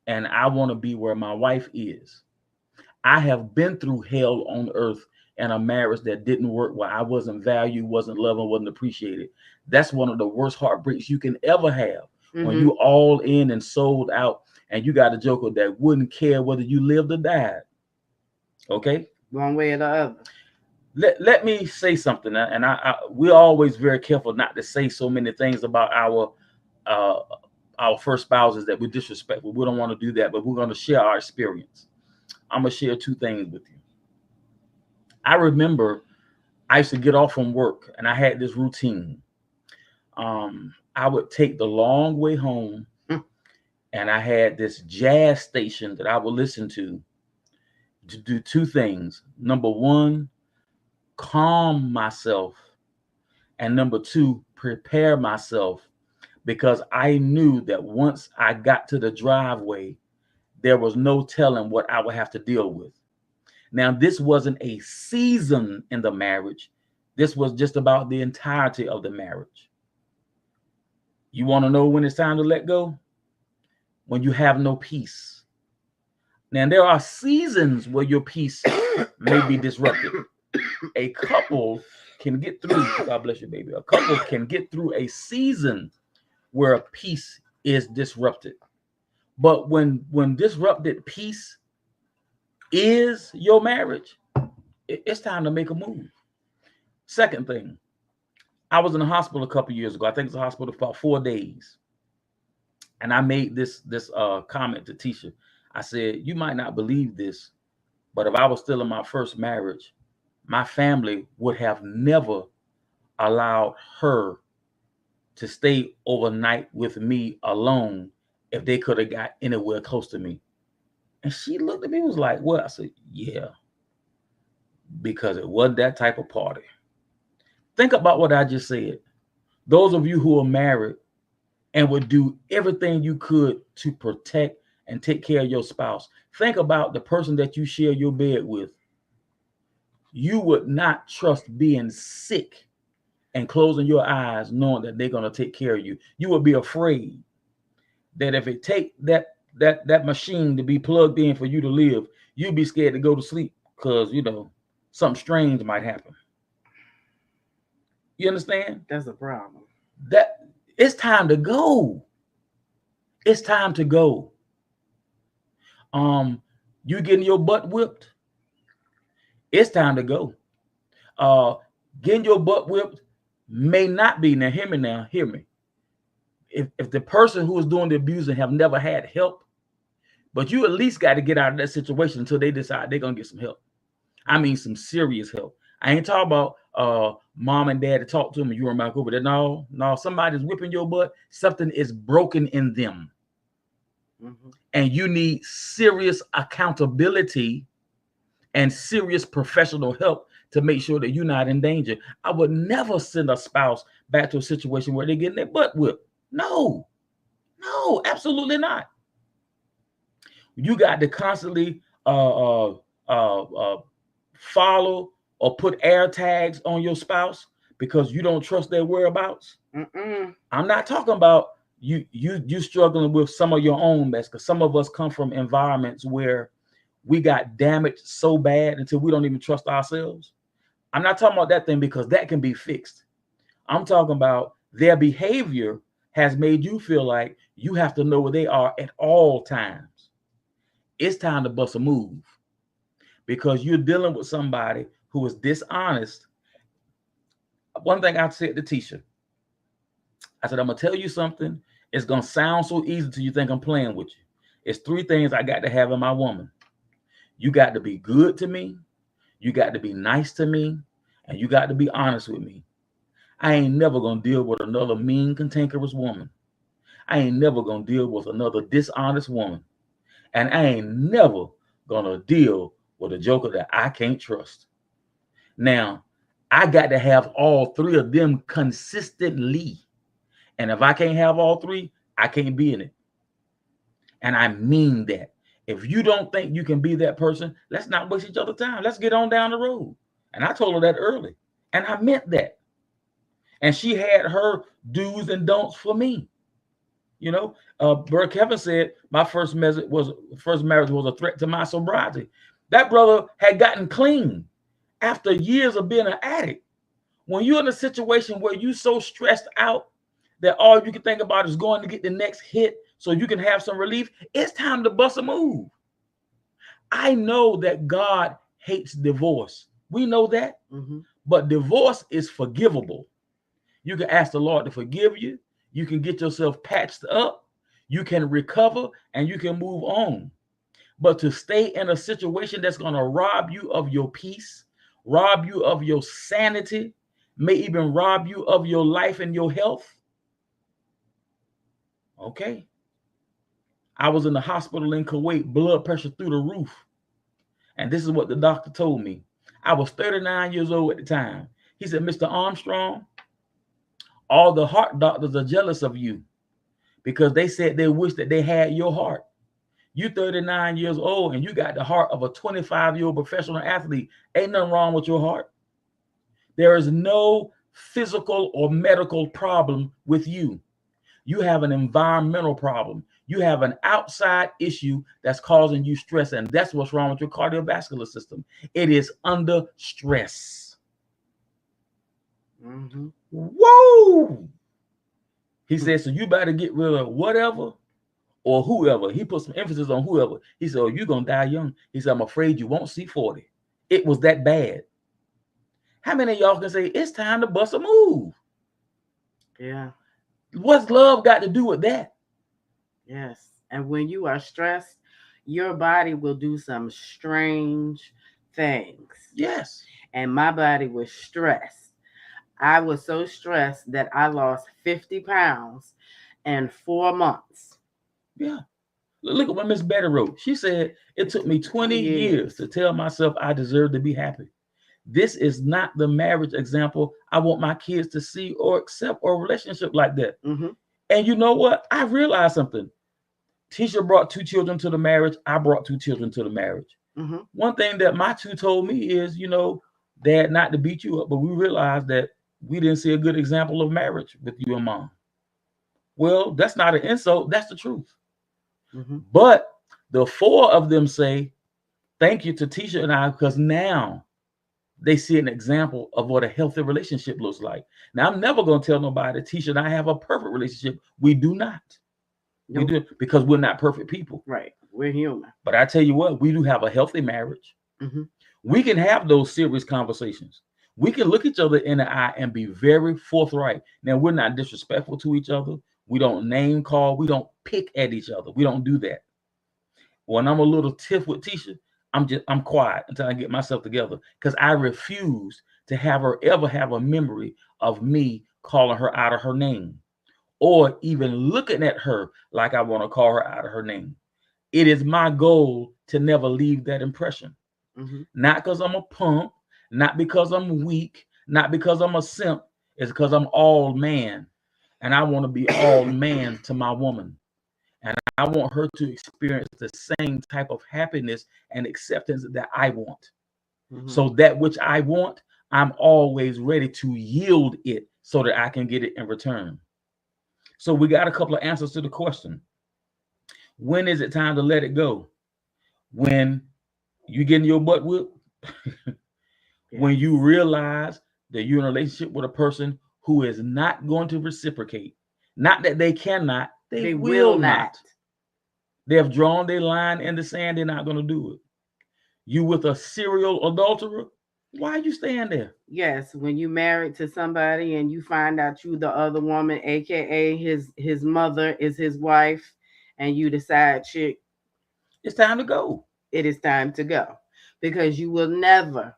and I want to be where my wife is. I have been through hell on earth and a marriage that didn't work, where I wasn't valued, wasn't loved, and wasn't appreciated. That's one of the worst heartbreaks you can ever have, when Mm-hmm. you all in and sold out, and you got a joker that wouldn't care whether you lived or died. Okay, One way or the other. let me say something, and we're always very careful not to say so many things about uh, our first spouses that we disrespect. We don't want to do that, but we're going to share our experience. I'm gonna share two things with you. I remember I used to get off from work, and I had this routine. I would take the long way home, and I had this jazz station that I would listen to do two things. Number one, calm myself, and number two, prepare myself, because I knew that once I got to the driveway, there was no telling what I would have to deal with. Now, this wasn't a season in the marriage. This was just about the entirety of the marriage. You want to know when it's time to let go? When you have no peace. Now, there are seasons where your peace may be disrupted. A couple can get through, God bless you, baby. A couple can get through a season where peace is disrupted. But when disrupted peace is your marriage, it's time to make a move. Second thing, I was in the hospital a couple years ago. I think it's a hospital for about 4 days, and I made this comment to Tisha. I said, "You might not believe this, but if I was still in my first marriage, my family would have never allowed her to stay overnight with me alone if they could have got anywhere close to me. And she looked at me and was like, "What?" I said, "Yeah, because it wasn't that type of party." Think about what I just said. Those of you who are married and would do everything you could to protect and take care of your spouse, think about the person that you share your bed with. You would not trust being sick and closing your eyes knowing that they're going to take care of you. You would be afraid that if it take that machine to be plugged in for you to live, you'd be scared to go to sleep because something strange might happen. You understand? That's a problem. That it's time to go. It's time to go. You getting your butt whipped? It's time to go. Uh, Getting your butt whipped may not be, now hear me now, hear me. If the person who is doing the abusing have never had help, but you at least got to get out of that situation until they decide they're gonna get some help. I mean some serious help. I ain't talking about mom and dad to talk to them and you run back over there. No, somebody's whipping your butt. Something is broken in them. Mm-hmm. And you need serious accountability and serious professional help to make sure that you're not in danger. I would never send a spouse back to a situation where they're getting their butt whipped. No, absolutely not. You got to constantly follow or put air tags on your spouse because you don't trust their whereabouts. I'm not talking about you struggling with some of your own mess, because some of us come from environments where we got damaged so bad until we don't even trust ourselves. I'm not talking about that thing because that can be fixed. I'm talking about their behavior has made you feel like you have to know where they are at all times. It's time to bust a move because you're dealing with somebody who is dishonest. One thing I said to Tisha, I said, I'm going to tell you something. It's going to sound so easy till you think I'm playing with you. It's 3 things I got to have in my woman. You got to be good to me. You got to be nice to me. And you got to be honest with me. I ain't never going to deal with another mean, cantankerous woman. I ain't never going to deal with another dishonest woman. And I ain't never going to deal with a joker that I can't trust. Now, I got to have all 3 of them consistently. And if I can't have all 3, I can't be in it. And I mean that. If you don't think you can be that person, let's not waste each other's time. Let's get on down the road. And I told her that early. And I meant that. And she had her do's and don'ts for me. Brother Kevin said my first marriage was a threat to my sobriety. That brother had gotten clean after years of being an addict. When you're in a situation where you're so stressed out that all you can think about is going to get the next hit so you can have some relief, it's time to bust a move. I know that God hates divorce. We know that. Mm-hmm. But divorce is forgivable. You can ask the Lord to forgive you. You can get yourself patched up. You can recover and you can move on. But to stay in a situation that's going to rob you of your peace, rob you of your sanity, may even rob you of your life and your health. Okay. I was in the hospital in Kuwait, blood pressure through the roof. And this is what the doctor told me. I was 39 years old at the time. He said, Mr. Armstrong, all the heart doctors are jealous of you because they said they wish that they had your heart. You 39 years old and you got the heart of a 25-year-old professional athlete. Ain't nothing wrong with your heart. There is no physical or medical problem with you. You have an environmental problem. You have an outside issue that's causing you stress, and that's what's wrong with your cardiovascular system. It is under stress. Mm-hmm. Whoa! He said, so you better get rid of whatever or whoever. He put some emphasis on whoever. He said, oh, you're going to die young. He said, I'm afraid you won't see 40. It was that bad. How many of y'all can say it's time to bust a move? Yeah. What's love got to do with that? Yes. And when you are stressed, your body will do some strange things. Yes. And my body was stressed. I was so stressed that I lost 50 pounds in 4 months. Yeah. Look at what Miss Betty wrote. She said, it It took took me me 20 years years. to tell myself I deserve to be happy. This is not the marriage example I want my kids to see or accept or a relationship like that. Mm-hmm. And you know what? I realized something. Tisha brought two children to the marriage. I brought two children to the marriage. Mm-hmm. One thing that my two told me is, Dad, not to beat you up, but we realized that we didn't see a good example of marriage with you and Mom. Well, that's not an insult. That's the truth. Mm-hmm. But the four of them say, thank you to Tisha and I, because now they see an example of what a healthy relationship looks like. Now, I'm never going to tell nobody Tisha and I have a perfect relationship. We do not. We Nope. do, because we're not perfect people. Right. We're human. But I tell you what, we do have a healthy marriage. Mm-hmm. We can have those serious conversations. We can look each other in the eye and be very forthright. Now, we're not disrespectful to each other. We don't name call. We don't pick at each other. We don't do that. When I'm a little tiff with Tisha, I'm quiet until I get myself together, because I refuse to have her ever have a memory of me calling her out of her name or even looking at her like I want to call her out of her name. It is my goal to never leave that impression. Mm-hmm. Not because I'm a punk, not because I'm weak, not because I'm a simp. It's because I'm all man. And I want to be all man to my woman. And I want her to experience the same type of happiness and acceptance that I want. Mm-hmm. So that which I want, I'm always ready to yield it so that I can get it in return. So we got a couple of answers to the question. When is it time to let it go? When you getting your butt whipped? When Yes. you realize that you're in a relationship with a person who is not going to reciprocate. Not that they cannot, they They will will not. not. They have drawn their line in the sand, they're not going to do it. You with a serial adulterer, why you staying there? Yes, when you married to somebody and you find out you the other woman, aka his mother is his wife, and you decide, chick, It's time to go. it is time to go, because you will never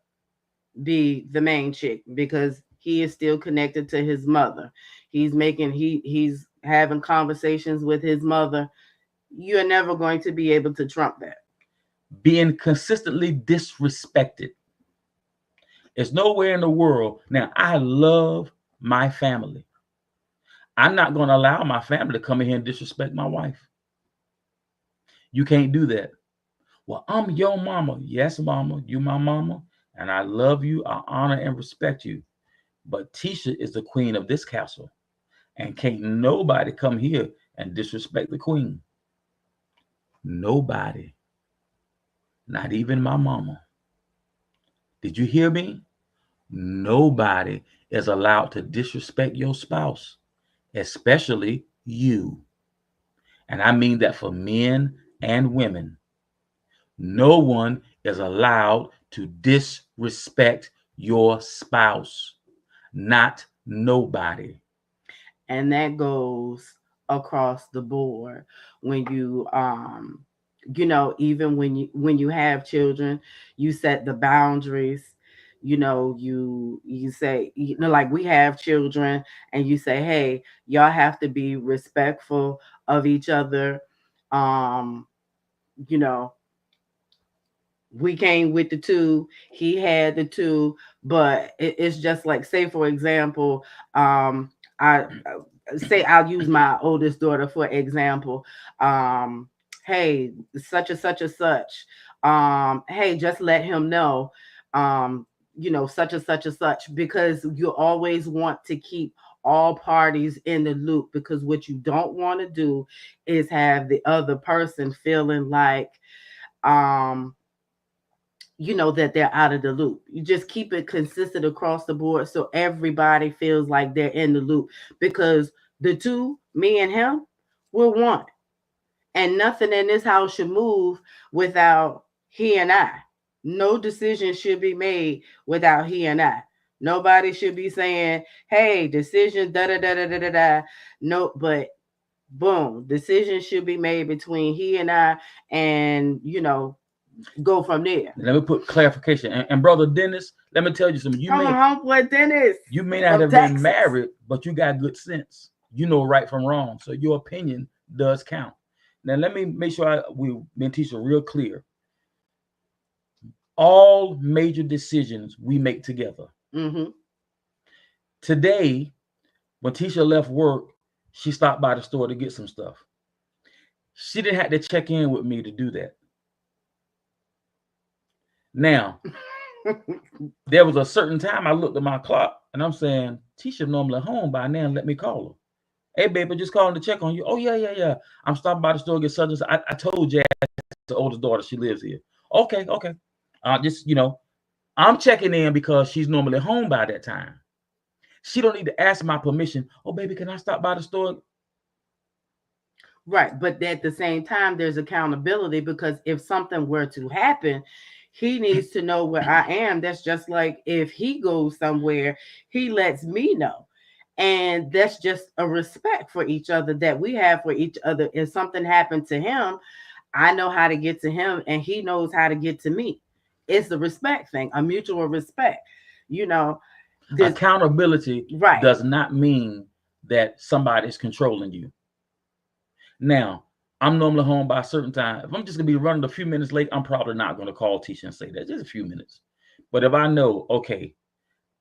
be the main chick, because he is still connected to his mother. He's having conversations with his mother. You're never going to be able to trump that. Being consistently disrespected. It's nowhere in the world. Now, I love my family. I'm not going to allow my family to come in here and disrespect my wife. You can't do that. Well, I'm your mama. Yes, mama, you my mama, and I love you. I honor and respect you. But Tisha is the queen of this castle, and can't nobody come here and disrespect the queen. Nobody, not even my mama. Did you hear me? Nobody is allowed to disrespect your spouse, especially you. And I mean that for men and women. No one is allowed to disrespect your spouse. Not nobody. And that goes across the board. When even when you have children, you set the boundaries. You say, like, we have children, and you say, hey, y'all have to be respectful of each other. um you know we came with the two, he had the two, but it's just like, say for example, I say, I'll use my oldest daughter for example. Hey, such and such and such, hey, just let him know, such and such and such, because you always want to keep all parties in the loop, because what you don't want to do is have the other person feeling like, um that they're out of the loop. You just keep it consistent across the board, so everybody feels like they're in the loop, because the two, me and him, we're one, and nothing in this house should move without he and I. No decision should be made without he and I. Nobody should be saying, hey, decision, da da da da da da da. No, but boom, decisions should be made between he and I, and go from there. Let me put clarification. And brother Dennis, let me tell you something. Come on, homeboy Dennis You may not from have been Texas. married, but you got good sense. You know right from wrong. So your opinion does count. Now let me make sure we been teaching real clear. All major decisions we make together. Mm-hmm. Today, when Tisha left work, she stopped by the store to get some stuff. She didn't have to check in with me to do that. Now, there was a certain time I looked at my clock and I'm saying, Tisha normally home by now. Let me call her. Hey, baby, just calling to check on you. Oh, yeah. I'm stopping by the store to get such and such. I told Jazz, the oldest daughter, she lives here. Okay. Just, I'm checking in because she's normally home by that time. She don't need to ask my permission. Oh, baby, can I stop by the store? Right. But at the same time, there's accountability because if something were to happen, he needs to know where I am. That's just like if he goes somewhere, he lets me know. And that's just a respect for each other that we have for each other. If something happened to him, I know how to get to him and he knows how to get to me. It's a respect thing, a mutual respect. You know, this Accountability right. does not mean that somebody is controlling you. Now, I'm normally home by a certain time. If I'm just gonna be running a few minutes late, I'm probably not gonna call Tisha and say that. Just a few minutes. But if I know, okay,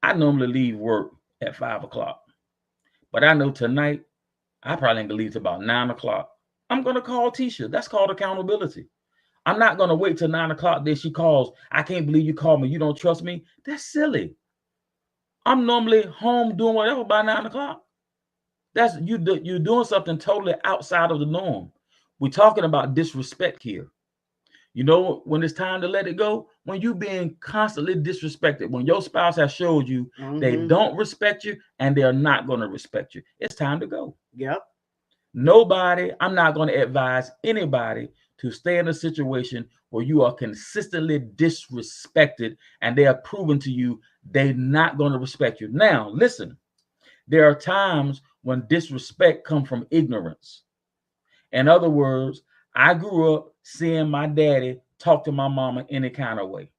I normally leave work at 5 o'clock, but I know tonight I probably ain't gonna leave till about 9 o'clock. I'm gonna call Tisha. That's called accountability. I'm not gonna wait till 9 o'clock. Then she calls. I can't believe you called me. You don't trust me. That's silly. I'm normally home doing whatever by 9 o'clock. That's you're doing something totally outside of the norm. We're talking about disrespect here. You know when it's time to let it go? When you being constantly disrespected, when your spouse has showed you they Mm-hmm. don't respect you and they're not going to respect you, it's time to go. Yep. I'm not going to advise anybody to stay in a situation where you are consistently disrespected and they are proven to you they're not going to respect you. Now, listen, there are times when disrespect comes from ignorance. In other words, I grew up seeing my daddy talk to my mama any kind of way.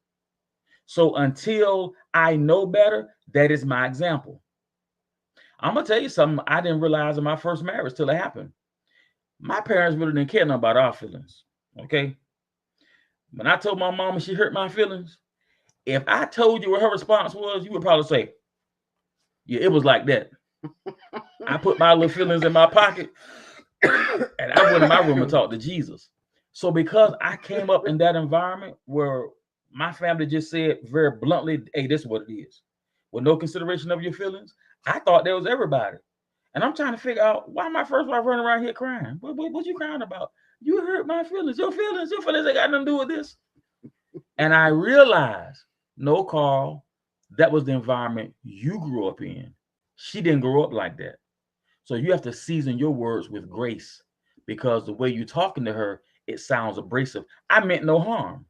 So until I know better, that is my example. I'm gonna tell you something I didn't realize in my first marriage till it happened. My parents really didn't care nothing about our feelings. Okay. When I told my mama she hurt my feelings, if I told you what her response was, you would probably say, yeah, it was like that. I put my little feelings in my pocket and I went in my room and talked to Jesus. So because I came up in that environment where my family just said very bluntly, hey, this is what it is, with no consideration of your feelings, I thought that was everybody. And I'm trying to figure out why my first wife running around here crying. What you crying about? You hurt my feelings. Your feelings ain't got nothing to do with this. And I realized, no, Carl, that was the environment you grew up in. She didn't grow up like that. So you have to season your words with grace because the way you're talking to her, it sounds abrasive. I meant no harm.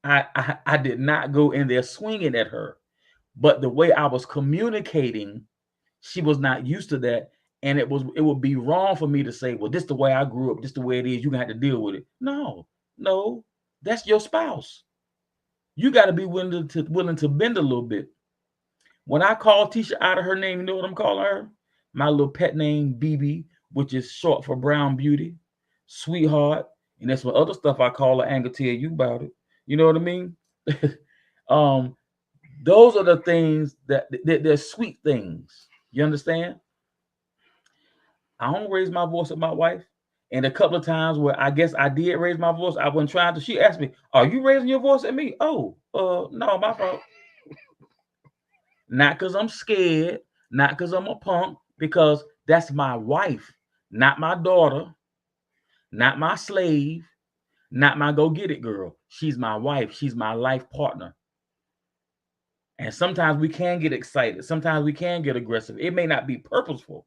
I did not go in there swinging at her, but the way I was communicating, she was not used to that, and it would be wrong for me to say, well, this is the way I grew up, this is the way it is. You're gonna have to deal with it. No, that's your spouse. You got to be willing to bend a little bit. When I call Tisha out of her name, you know what I'm calling her? My little pet name, BB, which is short for Brown Beauty, sweetheart, and that's what other stuff I call her. I ain't gonna tell you about it. You know what I mean? um, those are the things that they're sweet things. You understand? I don't raise my voice at my wife. And a couple of times where I guess I did raise my voice, I wasn't trying to. She asked me, "Are you raising your voice at me?" Oh, no, my fault. Not because I'm scared, not because I'm a punk, because that's my wife, not my daughter, not my slave, not my go get it girl. She's my wife. She's my life partner. And sometimes we can get excited. Sometimes we can get aggressive. It may not be purposeful.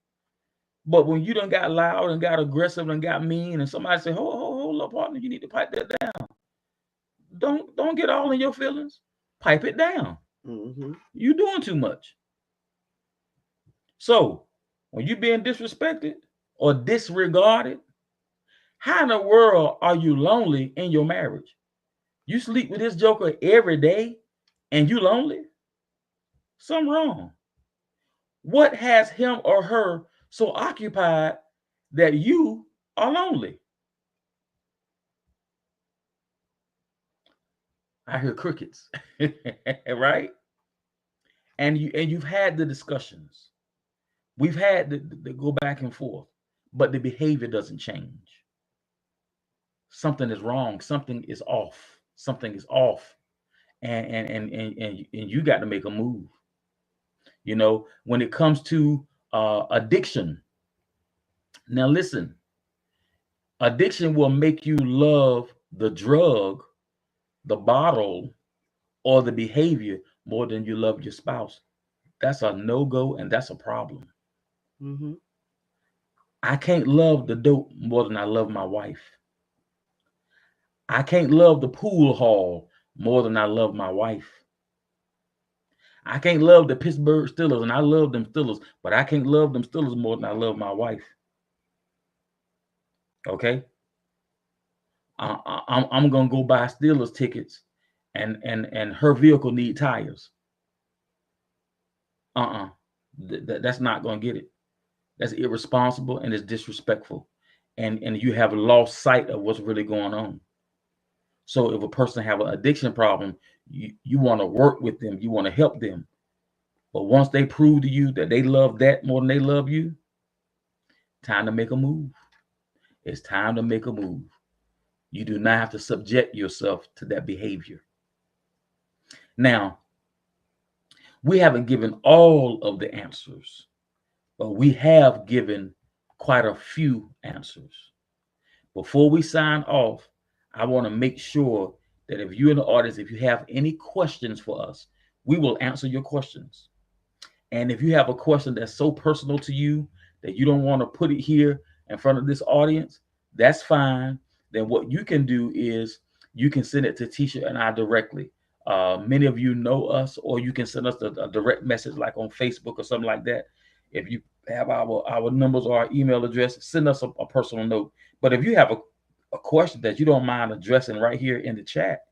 But when you done got loud and got aggressive and got mean, and somebody say, hold up, partner, you need to pipe that down. Don't get all in your feelings. Pipe it down. Mm-hmm. You doing too much. So when you being disrespected or disregarded, how in the world are you lonely in your marriage? You sleep with this joker every day and you lonely? Something wrong. What has him or her so occupied that you are lonely? I hear crickets, right? And you've had the discussions. We've had the go back and forth, but the behavior doesn't change. Something is wrong. Something is off. Something is off, and you got to make a move. When it comes to addiction. Now listen, addiction will make you love the drug, the bottle, or the behavior more than you love your spouse. That's a no go, and that's a problem. Mm-hmm. I can't love the dope more than I love my wife. I can't love the pool hall more than I love my wife. I can't love the Pittsburgh Steelers, and I love them Steelers, but I can't love them Steelers more than I love my wife. Okay, I'm gonna go buy Steelers tickets, and her vehicle need tires. Uh-uh, that's not gonna get it. That's irresponsible and it's disrespectful, and you have lost sight of what's really going on. So if a person have an addiction problem, you want to work with them, you want to help them. But once they prove to you that they love that more than they love you, time to make a move. It's time to make a move. You do not have to subject yourself to that behavior. Now, we haven't given all of the answers, but we have given quite a few answers. Before we sign off, I want to make sure that if you're in the audience, if you have any questions for us, we will answer your questions. And if you have a question that's so personal to you that you don't want to put it here in front of this audience, that's fine. Then what you can do is you can send it to Tisha and I directly. Many of you know us, or you can send us a direct message like on Facebook or something like that. If you have our numbers or our email address, send us a personal note. But if you have a question that you don't mind addressing right here in the chat,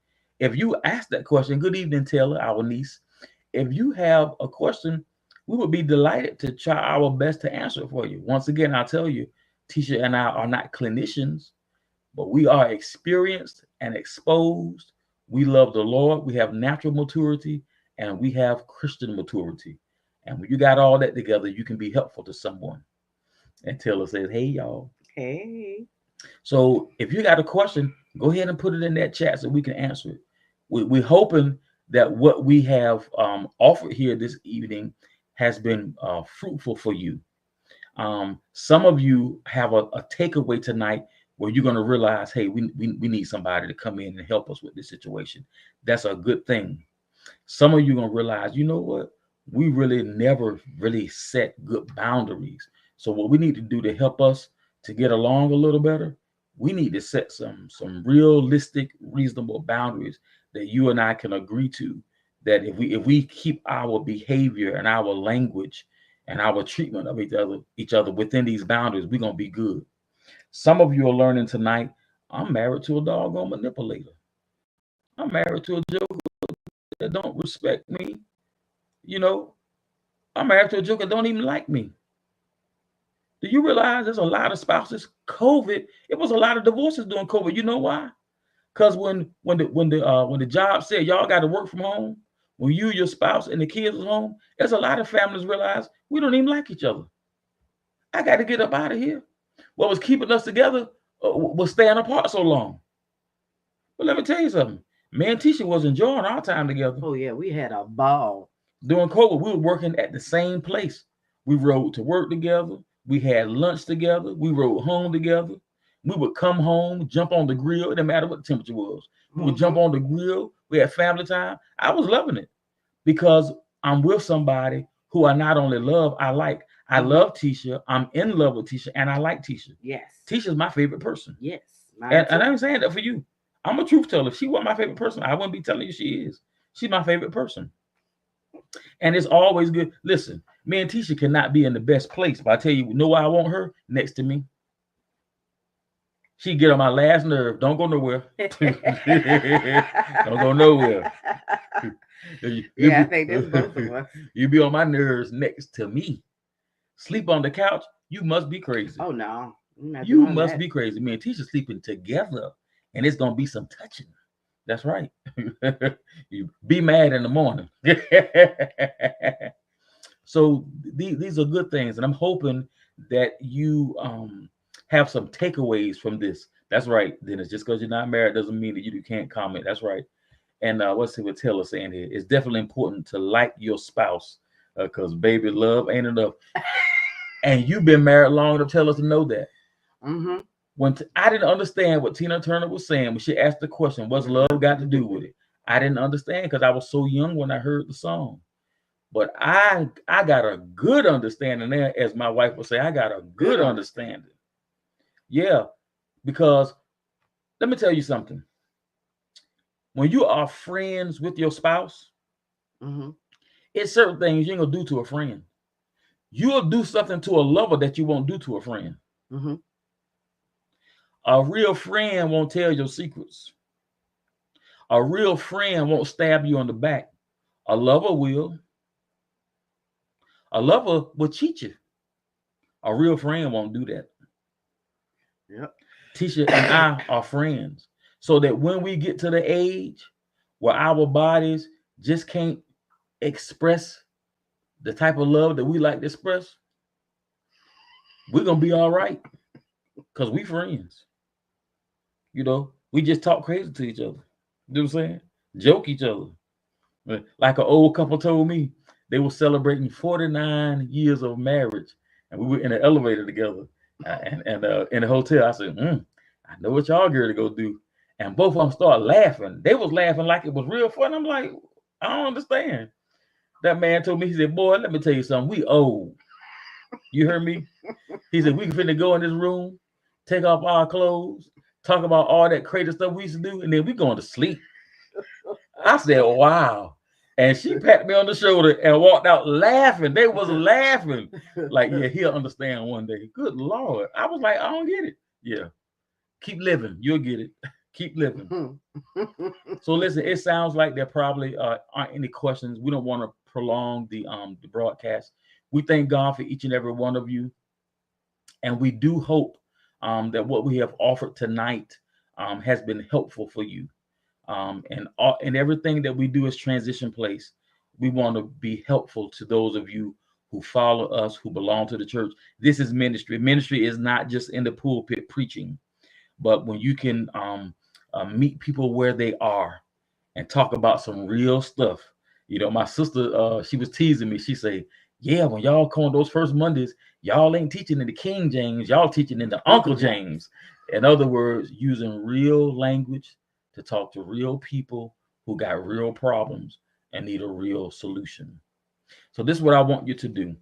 if you ask that question, good evening, Taylor, our niece. If you have a question, we would be delighted to try our best to answer it for you. Once again, I'll tell you, Tisha and I are not clinicians, but we are experienced and exposed. We love the Lord. We have natural maturity and we have Christian maturity. And when you got all that together, you can be helpful to someone. And Taylor says, hey, y'all. Hey. So if you got a question, go ahead and put it in that chat so we can answer it. We're hoping that what we have offered here this evening has been fruitful for you. Some of you have a takeaway tonight where you're going to realize, hey, we need somebody to come in and help us with this situation. That's a good thing. Some of you are going to realize, you know what? We really never really set good boundaries. So what we need to do to help us to get along a little better, we need to set some realistic, reasonable boundaries that you and I can agree to. That if we keep our behavior and our language and our treatment of each other within these boundaries, we're gonna be good. Some of you are learning tonight. I'm married to a doggone manipulator. I'm married to a joker that don't respect me. You know, I'm married to a joker that don't even like me. Do you realize there's a lot of spouses? COVID, it was a lot of divorces during COVID. You know why? Because when the job said y'all got to work from home, when you, your spouse, and the kids was home, there's a lot of families realize we don't even like each other. I got to get up out of here. What was keeping us together was staying apart so long. But let me tell you something. Me and Tisha was enjoying our time together. Oh yeah, we had a ball. During COVID, we were working at the same place. We rode to work together. We had lunch together. We rode home together. We would come home, jump on the grill. It didn't matter what the temperature was. We would jump on the grill. We had family time. I was loving it because I'm with somebody who I not only love, I like. I love Tisha. I'm in love with Tisha, and I like Tisha. Yes. Tisha's my favorite person. Yes. And I'm saying that for you. I'm a truth teller. If she wasn't my favorite person, I wouldn't be telling you she is. She's my favorite person. And it's always good. Listen, me and Tisha cannot be in the best place, but I tell you, know why I want her next to me? She get on my last nerve. Don't go nowhere. Don't go nowhere. You Yeah, I be think that's both of us. you be on my nerves next to me. Sleep on the couch. You must be crazy. Oh no, I'm not You doing must that. be crazy. Me and Tisha sleeping together, and it's gonna be some touching. That's right. You be mad in the morning. So these are good things, and I'm hoping that you have some takeaways from this. That's right, Dennis. Just because you're not married doesn't mean that you can't comment. That's right. And what's it what Taylor saying here? It's definitely important to like your spouse, because baby, love ain't enough. And you've been married long enough to tell us to know that. Mm-hmm. I didn't understand what Tina Turner was saying when she asked the question, "What's love got to do with it?" I didn't understand because I was so young when I heard the song. But I got a good understanding there, as my wife would say. I got a good understanding. Yeah, because let me tell you something. When you are friends with your spouse, Mm-hmm. it's certain things you ain't gonna do to a friend. You'll do something to a lover that you won't do to a friend. Mm-hmm. A real friend won't tell your secrets. A real friend won't stab you on the back. A lover will. A lover will cheat you. A real friend won't do that. Yep. Tisha and I are friends. So that when we get to the age where our bodies just can't express the type of love that we like to express, we're gonna be all right. Because we friends. We just talk crazy to each other. You know what I'm saying? Joke each other. Like an old couple told me, they were celebrating 49 years of marriage, and we were in an elevator together, and in the hotel. I said, "I know what y'all gear to go do," and both of them started laughing. They was laughing like it was real fun. I'm like, I don't understand. That man told me, he said, "Boy, let me tell you something. We old. You heard me?" He said, "We can finna go in this room, take off our clothes, talk about all that crazy stuff we used to do, and then we going to sleep." I said, "Wow." And she patted me on the shoulder and walked out laughing. They was laughing. Like, yeah, he'll understand one day. Good Lord. I was like, I don't get it. Yeah. Keep living. You'll get it. Keep living. So listen, it sounds like there probably aren't any questions. We don't want to prolong the broadcast. We thank God for each and every one of you. And we do hope that what we have offered tonight has been helpful for you. And everything that we do as Transition Place, we want to be helpful to those of you who follow us, who belong to the church. This is ministry. Ministry is not just in the pulpit preaching, but when you can meet people where they are and talk about some real stuff. My sister, she was teasing me. She say, "Yeah, when y'all come on those first Mondays, y'all ain't teaching in the King James, y'all teaching in the Uncle James." In other words, using real language to talk to real people who got real problems and need a real solution. So this is what I want you to do.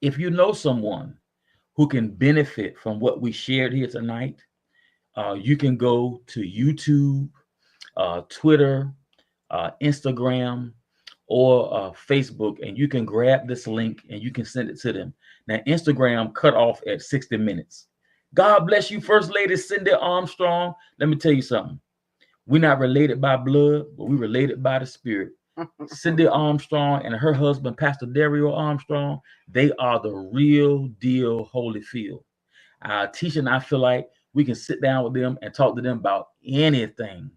If you know someone who can benefit from what we shared here tonight, you can go to YouTube, Twitter, Instagram, or Facebook, and you can grab this link and you can send it to them. Now, Instagram cut off at 60 minutes. God bless you, First Lady Cindy Armstrong. Let me tell you something. We're not related by blood, but we're related by the spirit. Cindy Armstrong and her husband, Pastor Dario Armstrong, they are the real deal Holyfield. Tisha and I feel like we can sit down with them and talk to them about anything.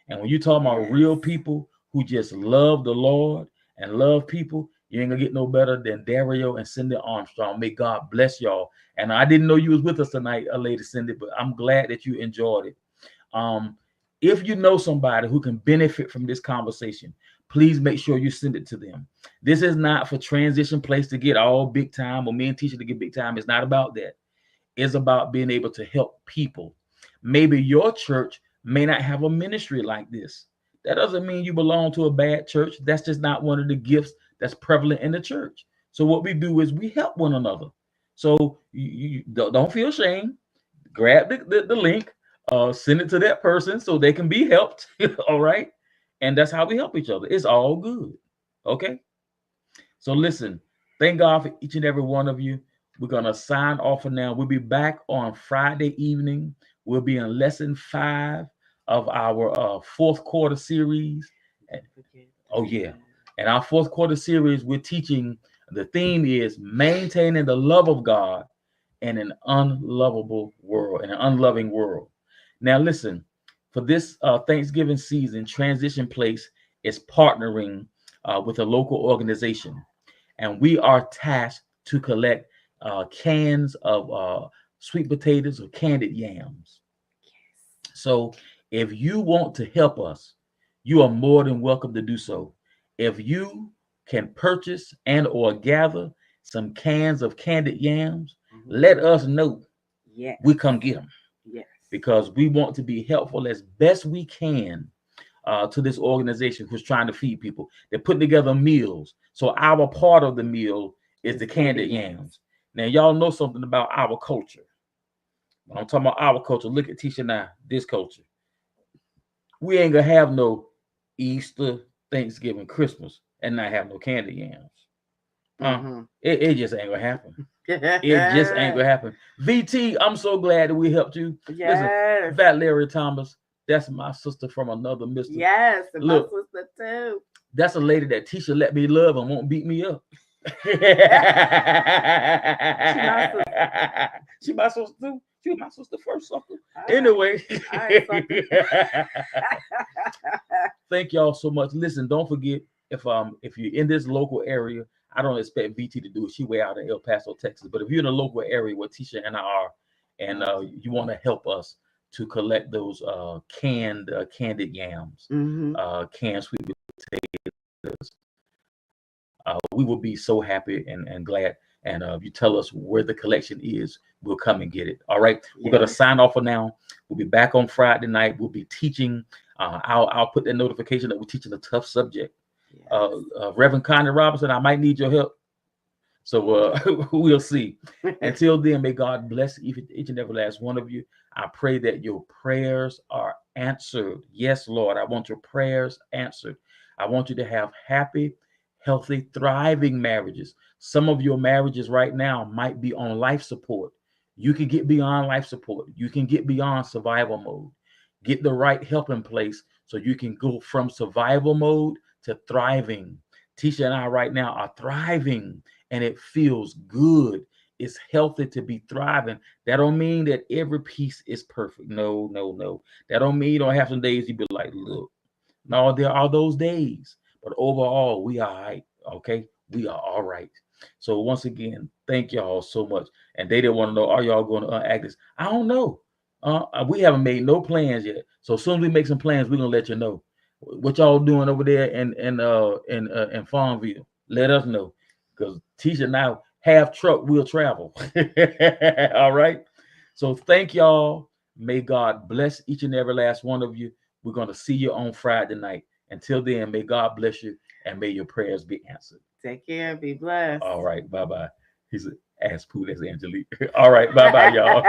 And when you talk about real people who just love the Lord and love people, you ain't gonna get no better than Dario and Cindy Armstrong. May God bless y'all. And I didn't know you was with us tonight, Lady Cindy, but I'm glad that you enjoyed it. Um, if you know somebody who can benefit from this conversation, please make sure you send it to them. This is not for Transition Place to get all big time or me and Tisha to get big time. It's not about that. It's about being able to help people. Maybe your church may not have a ministry like this. That doesn't mean you belong to a bad church. That's just not one of the gifts that's prevalent in the church. So what we do is we help one another. So you don't feel shame. Grab the link, send it to that person so they can be helped. All right. And that's how we help each other. It's all good. Okay. So listen, thank God for each and every one of you. We're going to sign off for now. We'll be back on Friday evening. We'll be in lesson 5 of our fourth quarter series. Oh, yeah. And our fourth quarter series, we're teaching, the theme is maintaining the love of God in an unlovable world, in an unloving world. Now, listen, for this Thanksgiving season, Transition Place is partnering with a local organization, and we are tasked to collect cans of sweet potatoes or candied yams. So if you want to help us, you are more than welcome to do so. If you can purchase and or gather some cans of candied yams, let us know. Yes. We come get them Yes. because we want to be helpful as best we can to this organization who's trying to feed people. They're putting together meals. So our part of the meal is the candied yams. Now, y'all know something about our culture. When I'm talking about our culture, look at Tisha and I, this culture. We ain't gonna have no Easter, Thanksgiving, Christmas, and not have no candy yams. It just ain't gonna happen. It just ain't gonna happen. VT, I'm so glad that we helped you. Yes. Listen, Fat Larry Thomas, that's my sister from another mister. Yes, and look, my sister too. That's a lady that Tisha let me love and won't beat me up. She my sister too. She was my sister first, sucker. Anyway. Thank y'all so much. Listen, don't forget, if you're in this local area, I don't expect VT to do it. She way out in El Paso, Texas. But if you're in a local area where Tisha and I are, and you want to help us to collect those candied yams, canned sweet potatoes, we will be so happy and glad. And if you tell us where the collection is, we'll come and get it. All right. We're going to sign off for now. We'll be back on Friday night. We'll be teaching. I'll put that notification that we're teaching a tough subject. Reverend Connie Robinson, I might need your help. So we'll see. Until then, may God bless each and every last one of you. I pray that your prayers are answered. Yes, Lord, I want your prayers answered. I want you to have happy, healthy, thriving marriages. Some of your marriages right now might be on life support. You can get beyond life support. You can get beyond survival mode. Get the right help in place so you can go from survival mode to thriving. Tisha and I right now are thriving, and it feels good. It's healthy to be thriving. That don't mean that every piece is perfect. No. That don't mean you don't have some days you be like, look. No, there are those days. But overall, we are all right. Okay? We are all right. So once again, thank y'all so much. And they didn't want to know, are y'all going to act this? I don't know. We haven't made no plans yet. So as soon as we make some plans, we're gonna let you know what y'all doing over there in Farmville. Let us know, because Tisha now half truck will travel. All right. So thank y'all. May God bless each and every last one of you. We're gonna see you on Friday night. Until then, may God bless you and may your prayers be answered. Take care. Be blessed. All right. Bye bye. He's ass poo. That's Angelique. All right. Bye bye, y'all.